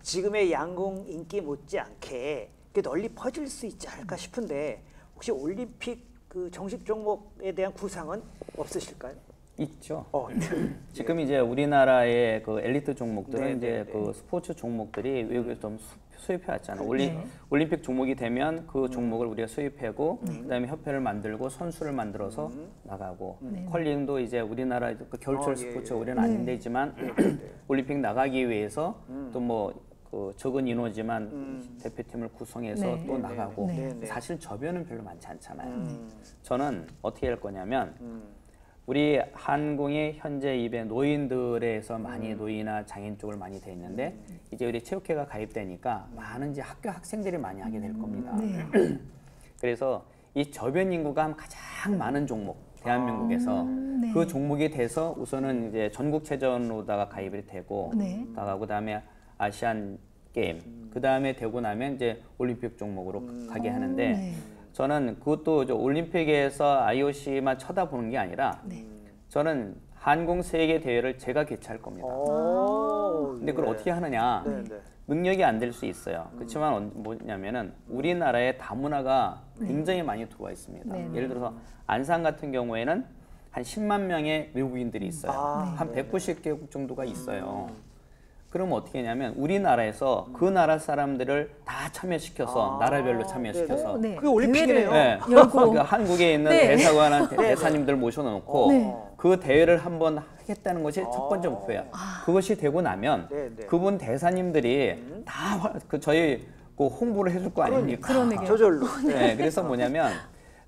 지금의 양궁 인기 못지않게 널리 퍼질 수 있지 않을까 싶은데 혹시 올림픽 그 정식 종목에 대한 구상은 없으실까요? 있죠. 네. 지금 이제 우리나라의 그 엘리트 종목들은 네, 이제 네, 네. 그 스포츠 종목들이 외국에서 좀 수입해 왔잖아요. 네. 올림픽 종목이 되면 그 종목을 우리가 수입하고 그다음에 협회를 만들고 선수를 만들어서 나가고 컬링도 이제 우리나라 그 겨울철 스포츠 우리는 안 되지만 올림픽 나가기 위해서 또 뭐 그 적은 인원지만 대표팀을 구성해서 네. 또 나가고 네, 네. 사실 저변은 별로 많지 않잖아요. 저는 어떻게 할 거냐면 우리 한궁이 현재 입에 노인들에서 많이 노인이나 장애인 쪽을 많이 돼 있는데 이제 우리 체육회가 가입되니까 많은 이제 학교 학생들이 많이 하게 될 겁니다. 그래서 이 저변 인구가 가장 많은 종목 대한민국에서 그 종목이 돼서 우선은 이제 전국체전으로다가 가입이 되고 나가고 그다음에 아시안 게임 그다음에 되고 나면 이제 올림픽 종목으로 가게 하는데 저는 그것도 올림픽에서 IOC만 쳐다보는 게 아니라 저는 한궁 세계 대회를 제가 개최할 겁니다. 근데 그걸 어떻게 하느냐? 능력이 안 될 수 있어요. 그렇지만 뭐냐면은 우리나라에 다문화가 굉장히 많이 들어와 있습니다. 예를 들어서 안산 같은 경우에는 한 10만 명의 외국인들이 있어요. 한 190개국 정도가 있어요. 그러면 어떻게 하냐면 우리나라에서 그 나라 사람들을 다 참여시켜서 나라별로 참여시켜서 그게 올림픽이네요. 네. 그러니까 한국에 있는 대사관한테 대사님들 모셔놓고 그 대회를 한번 하겠다는 것이 첫 번째 목표야. 그것이 되고 나면 그분 대사님들이 다 저희 그 홍보를 해줄 거 아닙니까? 그러네요. 저절로. 네, 그래서 뭐냐면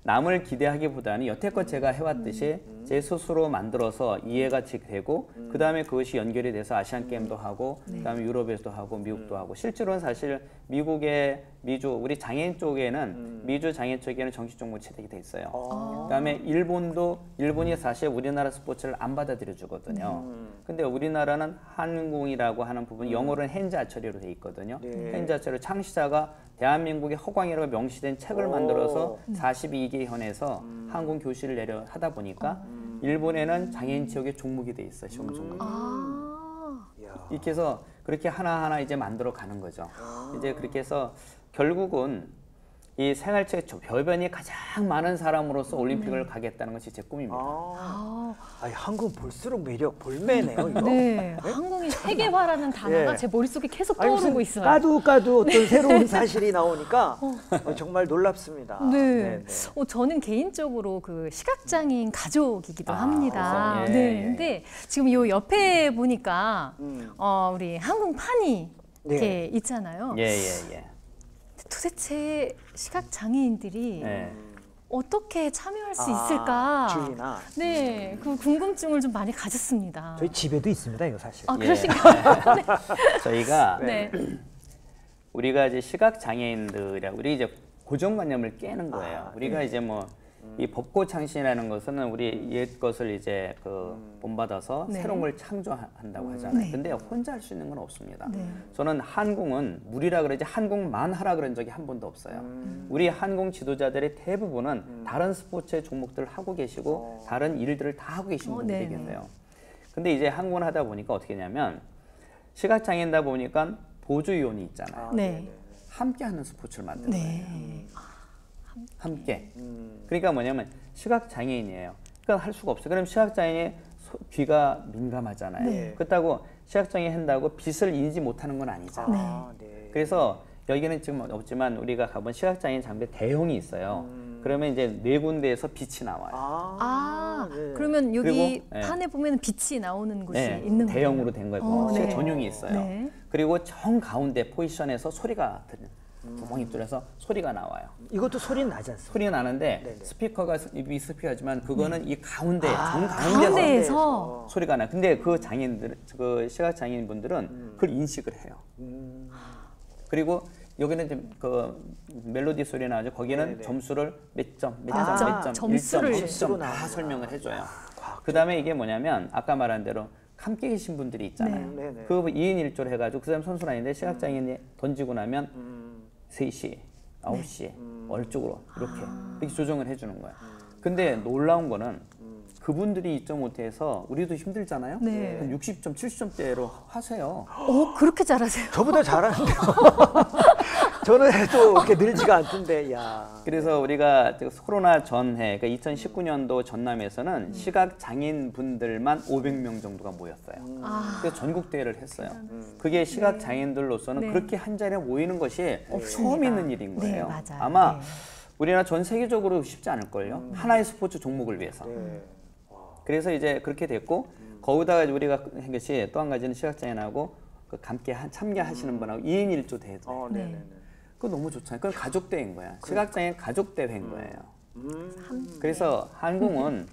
남을 기대하기보다는 여태껏 제가 해왔듯이 제 스스로 만들어서 이해가 되고 그 다음에 그것이 연결이 돼서 아시안 게임도 하고 그 다음에 유럽에서도 하고 미국도 하고 실제로는 사실 미국의 미주 우리 장애인 쪽에는 미주 장애인 쪽에는 정식 종목 채택이 돼 있어요. 그 다음에 일본이 사실 우리나라 스포츠를 안 받아들여 주거든요. 근데 우리나라는 한궁이라고 하는 부분 영어로는 핸자 처리로 돼 있거든요. 핸자 처리 창시자가 대한민국의 허광이라고 명시된 책을 만들어서 42개 현에서 한궁 교실을 내려 하다 보니까 일본에는 장애인 지역의 종목이 돼 있어요. 시험 종목이. 이렇게 해서 그렇게 하나하나 이제 만들어 가는 거죠. 이제 그렇게 해서 결국은 이 생활체 별변이 가장 많은 사람으로서 올림픽을 가겠다는 것이 제 꿈입니다. 아니, 한국 볼수록 매력 볼매네요. 이거. 네, 한궁이 세계화라는 단어가 제 머릿속에 계속 아니, 떠오르고 무슨 있어요. 까도 어떤 새로운 사실이 나오니까 정말 놀랍습니다. 네. 저는 개인적으로 그 시각장애인 가족이기도 합니다. 그래서, 네. 근데 지금 요 옆에 보니까 우리 한궁판이 이렇게 있잖아요. 예. 도대체 시각장애인들이 어떻게 참여할 수 있을까? 주위나. 네, 그 궁금증을 좀 많이 가졌습니다. 저희 집에도 있습니다, 이거 사실. 그러신가요? 네. 저희가 네. 우리가 이제 시각 장애인들이라 우리 이제 고정관념을 깨는 거예요. 우리가 이제 뭐 이 법고창신이라는 것은 우리 옛 것을 이제 그 본받아서 새로운 걸 창조한다고 하잖아요. 근데 혼자 할 수 있는 건 없습니다. 저는 한궁은 무리라 그러지 한궁만 하라 그런 적이 한 번도 없어요. 우리 한궁 지도자들의 대부분은 다른 스포츠의 종목들을 하고 계시고 다른 일들을 다 하고 계신 분들이 계세요. 근데 이제 한궁을 하다 보니까 어떻게 하냐면 시각장애인다 보니까 보조위원이 있잖아요. 함께 하는 스포츠를 만드는 거예요. 함께. 그러니까 뭐냐면 시각장애인이에요. 그러니까 할 수가 없어요. 그럼 시각장애인이 귀가 민감하잖아요. 그렇다고 시각장애 한다고 빛을 인지 못하는 건 아니잖아요. 그래서 여기는 지금 없지만 우리가 가본 시각장애인 장비 대형이 있어요. 그러면 이제 4군데에서 빛이 나와요. 그러면 여기 그리고, 판에 보면 빛이 나오는 곳이 있는 거예요. 대형으로 된 거고 네. 전용이 있어요. 그리고 정 가운데 포지션에서 소리가 들려요. 구멍이 뚫려서 소리가 나와요. 이것도 소리는 나지 않습니까? 소리가 나는데 스피커가 이 스피커지만 그거는 이 가운데 정 가운데에서 가운데서 소리가 나요. 근데 그 장애인들, 그 시각 장애인 분들은 그걸 인식을 해요. 그리고 여기는 좀 그 멜로디 소리 나죠. 거기는 점수를 몇 점, 점수를 10점 다 설명을 해줘요. 그 다음에 이게 뭐냐면 아까 말한 대로 함께 계신 분들이 있잖아요. 그 2인 1조를 해가지고 그 사람 선수는 아닌데 시각장애인이 던지고 나면 3시, 9시, 얼쪽으로 이렇게 조정을 해주는 거야. 근데 놀라운 거는 그분들이 2.5대에서 우리도 힘들잖아요. 네. 한 60점, 70점대로 하세요. 그렇게 잘하세요. 저보다 잘하는데요. 저는 해도 이렇게 늘지가 않던데, 야. 그래서 우리가 코로나 전해, 그러니까 2019년도 전남에서는 시각 장애인 분들만 500명 정도가 모였어요. 그래서 전국 대회를 했어요. 그게 시각 장애인들로서는 네. 그렇게 한 자리에 모이는 것이 처음 있는 일인 네, 거예요. 맞아요. 아마 네. 우리나라 전 세계적으로 쉽지 않을걸요. 하나의 스포츠 종목을 위해서. 네. 그래서 이제 그렇게 됐고 거기다가 우리가 한 것이 또 한 가지는 시각장애인하고 함께 참여하시는 분하고 2인 1조 대회. 네네네. 그거 너무 좋잖아요. 그건 가족 대회인 거야. 시각장애인 가족 대회인 거예요. 그래서 한국은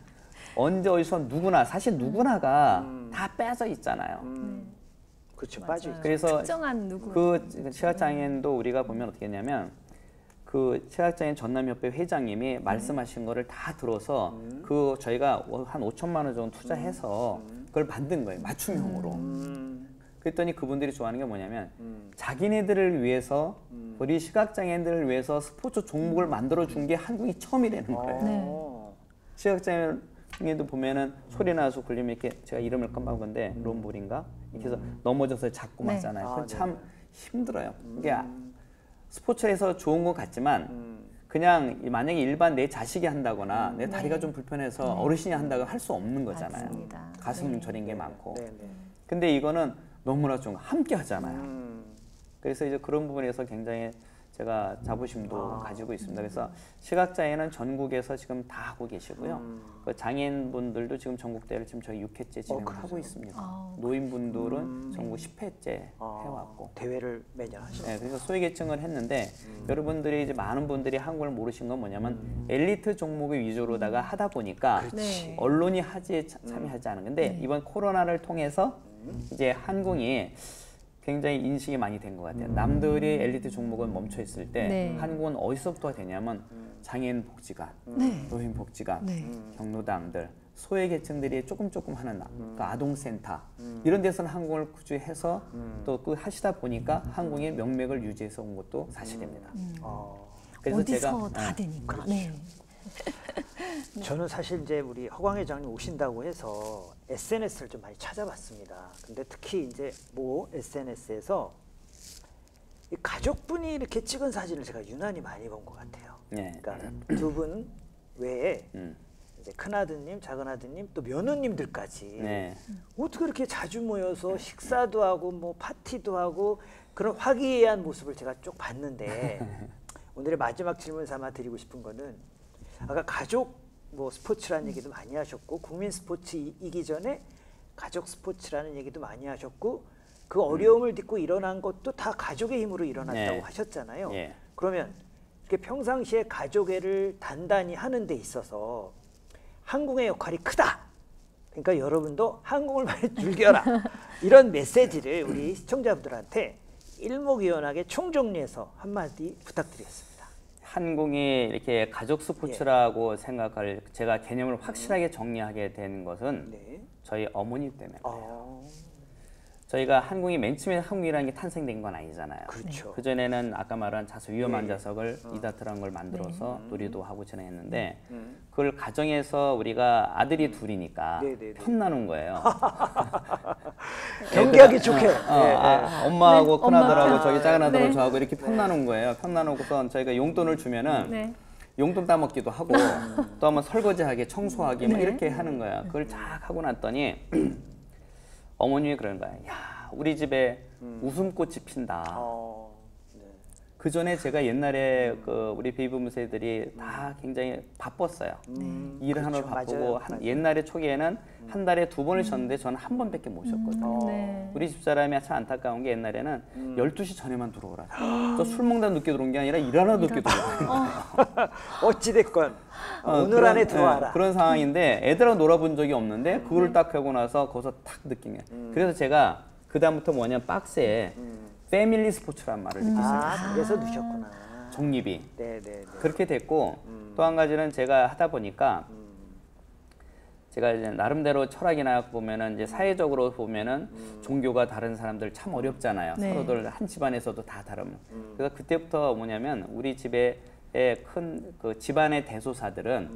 언제 어디서 누구나 사실 누구나가 다 빼져 있잖아요. 그렇죠. 빠져 있죠. 그래서 특정한 누구. 그 시각장애인도 우리가 보면 어떻게 했냐면 그 시각장애인 전남협회 회장님이 말씀하신 거를 다 들어서 그 저희가 한 5천만 원 정도 투자해서 그걸 만든 거예요. 맞춤형으로. 그랬더니 그분들이 좋아하는 게 뭐냐면 자기네들을 위해서 우리 시각장애인들을 위해서 스포츠 종목을 만들어 준 게 한국이 처음이라는 거예요. 네. 시각장애인도 보면은 소리 나서 굴리면 이렇게 제가 이름을 깜빡한 건데 롬볼인가 이렇게 해서 넘어져서 잡고 네. 맞잖아요. 그건 참 힘들어요. 이게 스포츠에서 좋은 것 같지만 그냥 만약에 일반 내 자식이 한다거나 내 다리가 좀 불편해서 어르신이 한다고 할 수 없는 거잖아요. 맞습니다. 가슴 네. 저린 게 많고. 네네. 근데 이거는 너무나 좀 함께 하잖아요. 그래서 이제 그런 부분에서 굉장히 제가 자부심도 가지고 있습니다. 그래서 시각장애는 전국에서 지금 다 하고 계시고요. 그 장애인분들도 지금 전국대회를 지금 저희 6회째 진행하고 있습니다. 노인분들은 전국 10회째 해왔고. 대회를 매년 하시죠. 네, 그래서 소외계층을 했는데 여러분들이 이제 많은 분들이 한국을 모르신 건 뭐냐면 엘리트 종목을 위주로다가 하다 보니까 네. 언론이 참여하지 않은 건데 이번 코로나를 통해서 이제 한국이 굉장히 인식이 많이 된 것 같아요. 남들이 엘리트 종목은 멈춰 있을 때 네. 한국은 어디서부터 되냐면 장애인 복지관, 노인 복지관, 네. 경로당들, 소외계층들이 조금 하는 그 아동센터 이런 데서는 한국을 구주해서 또 그 하시다 보니까 한국의 명맥을 유지해서 온 것도 사실입니다. 그래서 어디서 제가 다 되니까. 네. 저는 사실 이제 우리 허광 회장님 오신다고 해서 SNS를 좀 많이 찾아봤습니다. 근데 특히 이제 모 SNS에서 이 가족분이 이렇게 찍은 사진을 제가 유난히 많이 본 것 같아요. 네. 그러니까 두 분 외에 이제 큰아드님, 작은아드님, 또 며느님들까지 네. 어떻게 이렇게 자주 모여서 식사도 하고 뭐 파티도 하고 그런 화기애애한 모습을 제가 쭉 봤는데 오늘의 마지막 질문 삼아 드리고 싶은 거는 아까 가족 뭐 스포츠라는 얘기도 많이 하셨고 국민 스포츠이기 전에 가족 스포츠라는 얘기도 많이 하셨고 그 어려움을 딛고 일어난 것도 다 가족의 힘으로 일어났다고 네. 하셨잖아요. 예. 그러면 이렇게 평상시에 가족애를 단단히 하는 데 있어서 한궁의 역할이 크다. 그러니까 여러분도 한궁을 많이 즐겨라. 이런 메시지를 우리 시청자분들한테 일목요연하게 총정리해서 한마디 부탁드리겠습니다. 한궁이 이렇게 가족 스포츠라고 생각할 제가 개념을 확실하게 정리하게 된 것은 네. 저희 어머니 때문에 그래요. 저희가 한궁이 맨 처음에 한궁이라는 게 탄생된 건 아니잖아요. 그렇죠. 그전에는 아까 말한 위험한 자석을 이다트라는 걸 만들어서 놀이도 하고 진행했는데 그걸 가정에서 우리가 아들이 둘이니까 편나는 거예요. 경계하기 좋게. 엄마하고 큰아들하고 엄마. 저기 작은아들하고 네. 저하고 이렇게 편나는 거예요. 편나놓고선 저희가 용돈을 주면은 네. 용돈 따먹기도 하고 또 한번 설거지하게 청소하기 뭐 이렇게 하는 거야. 그걸 쫙 하고 났더니 어머님이 그러는 거야. 야, 우리 집에 웃음꽃이 핀다. 그 전에 제가 옛날에 그 우리 베이비붐세들이 다 굉장히 바빴어요. 일을 하느라 바쁘고 맞아요. 옛날에 초기에는 한 달에 2번을 쉬었는데 저는 한 번밖에 못 쉬었거든요. 네. 우리 집사람이 참 안타까운 게 옛날에는 12시 전에만 들어오라. 저 술 먹다 늦게 들어온 게 아니라 일하다 늦게 들어온 어찌됐건 오늘 그런, 안에 들어와라. 그런 상황인데 애들하고 놀아본 적이 없는데 그거를 딱 하고 나서 거기서 탁 느낀 게 그래서 제가 그다음부터 뭐냐면 박스에 패밀리 스포츠란 말을 넣었어요. 그래서 넣으셨구나. 독립이. 네네. 그렇게 됐고 또 한 가지는 제가 하다 보니까 제가 이제 나름대로 철학이나 보면은 이제 사회적으로 보면은 종교가 다른 사람들 참 어렵잖아요. 네. 서로들 한 집안에서도 다 다르면. 그래서 그때부터 뭐냐면 우리 집에 큰 그 집안의 대소사들은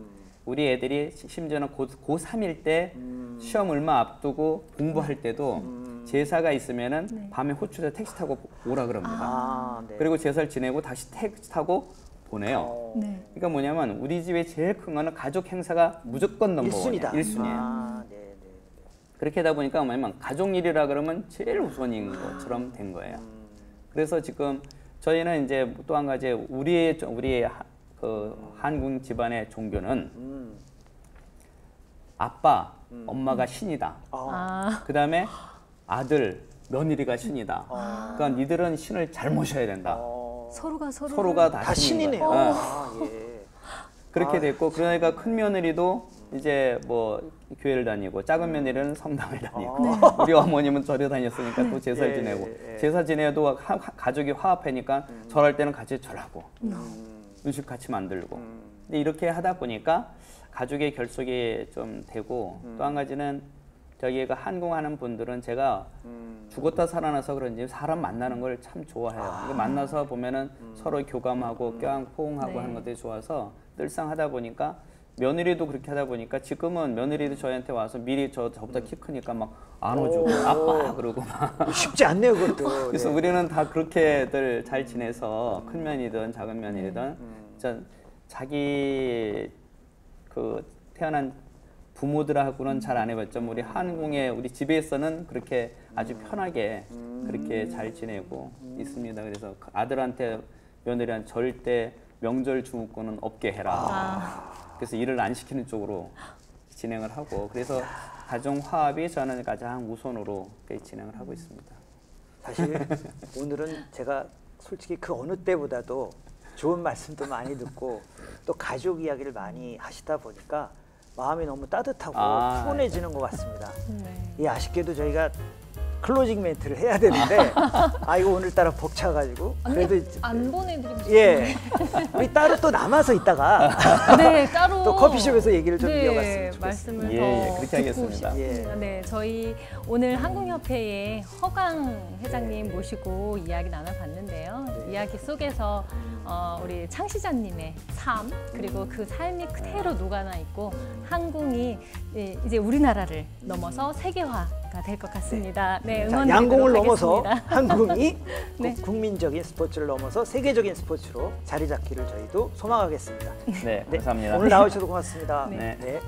우리 애들이 심지어는 고3일 때 시험 얼마 앞두고 공부할 때도 제사가 있으면은 밤에 호출해서 택시 타고 오라 그럽니다. 아, 네. 그리고 제사를 지내고 다시 택시 타고 보내요. 네. 그러니까 뭐냐면 우리 집에 제일 큰 거는 가족 행사가 무조건 넘버원이에요. 1순위다. 1순위예요. 아, 네, 네. 그렇게 하다 보니까 뭐냐면 가족 일이라 그러면 제일 우선인 것처럼 된 거예요. 그래서 지금 저희는 이제 또 한 가지 우리의 그 한국 집안의 종교는 아빠, 엄마가 신이다. 아, 그 다음에 아들, 며느리가 신이다. 그러니까 니들은 신을 잘 모셔야 된다. 서로가 다 다 신인 신이네요. 거예요. 아, 예. 그렇게 됐고 그러니까 큰 며느리도 이제 뭐 교회를 다니고 작은 며느리는 성당을 다니고 우리 어머님은 절에 다녔으니까 또 제사를 지내고 제사 지내도 가족이 화합하니까 절할 때는 같이 절하고 음식 같이 만들고 근데 이렇게 하다 보니까 가족의 결속이 좀 되고 또 한 가지는 저기가 한궁하는 분들은 제가 죽었다 살아나서 그런지 사람 만나는 걸 참 좋아해요. 만나서 보면은 서로 교감하고 포옹하고 네. 하는 것들이 좋아서 늘상 하다 보니까 며느리도 그렇게 하다 보니까 지금은 며느리도 저희한테 와서 미리 저보다 키 크니까 막 안아주고 아빠 그러고 막 쉽지 않네요, 그것도. 그래서 네. 우리는 다 그렇게들 잘 지내서 큰 며느리든 작은 며느리든 자기 그 태어난 부모들하고는 잘 안 해봤죠. 우리 한궁에 우리 집에서는 그렇게 아주 편하게 그렇게 잘 지내고 있습니다. 그래서 아들한테 며느리한테 절대 명절 중후권은 없게 해라. 그래서 일을 안 시키는 쪽으로 진행을 하고 그래서 가정 화합이 저는 가장 우선으로 진행을 하고 있습니다. 사실 오늘은 제가 솔직히 그 어느 때보다도 좋은 말씀도 많이 듣고 또 가족 이야기를 많이 하시다 보니까 마음이 너무 따뜻하고 푸근해지는 것 같습니다. 이 아쉽게도 저희가 클로징 멘트를 해야 되는데 이거 오늘따라 벅차가지고 그래도 안 보내드리면 예 우리 따로 또 남아서 있다가 네, 따로 또 커피숍에서 얘기를 좀 네, 이어갔으면 좋겠습니다. 말씀을 예, 더 그렇게 듣고 하겠습니다. 싶습니다. 네, 저희 오늘 한국협회의 허강 회장님 모시고 이야기 나눠봤는데요. 이야기 속에서 우리 창시자님의 삶 그리고 그 삶이 그대로 녹아나 있고 한궁이 이제 우리나라를 넘어서 세계화가 될 것 같습니다. 네, 자, 응원드리도록 양궁을 넘어서 하겠습니다. 한궁이 네. 국민적인 스포츠를 넘어서 세계적인 스포츠로 자리 잡기를 저희도 소망하겠습니다. 네, 감사합니다. 오늘 나오셔서 고맙습니다. 네. 네.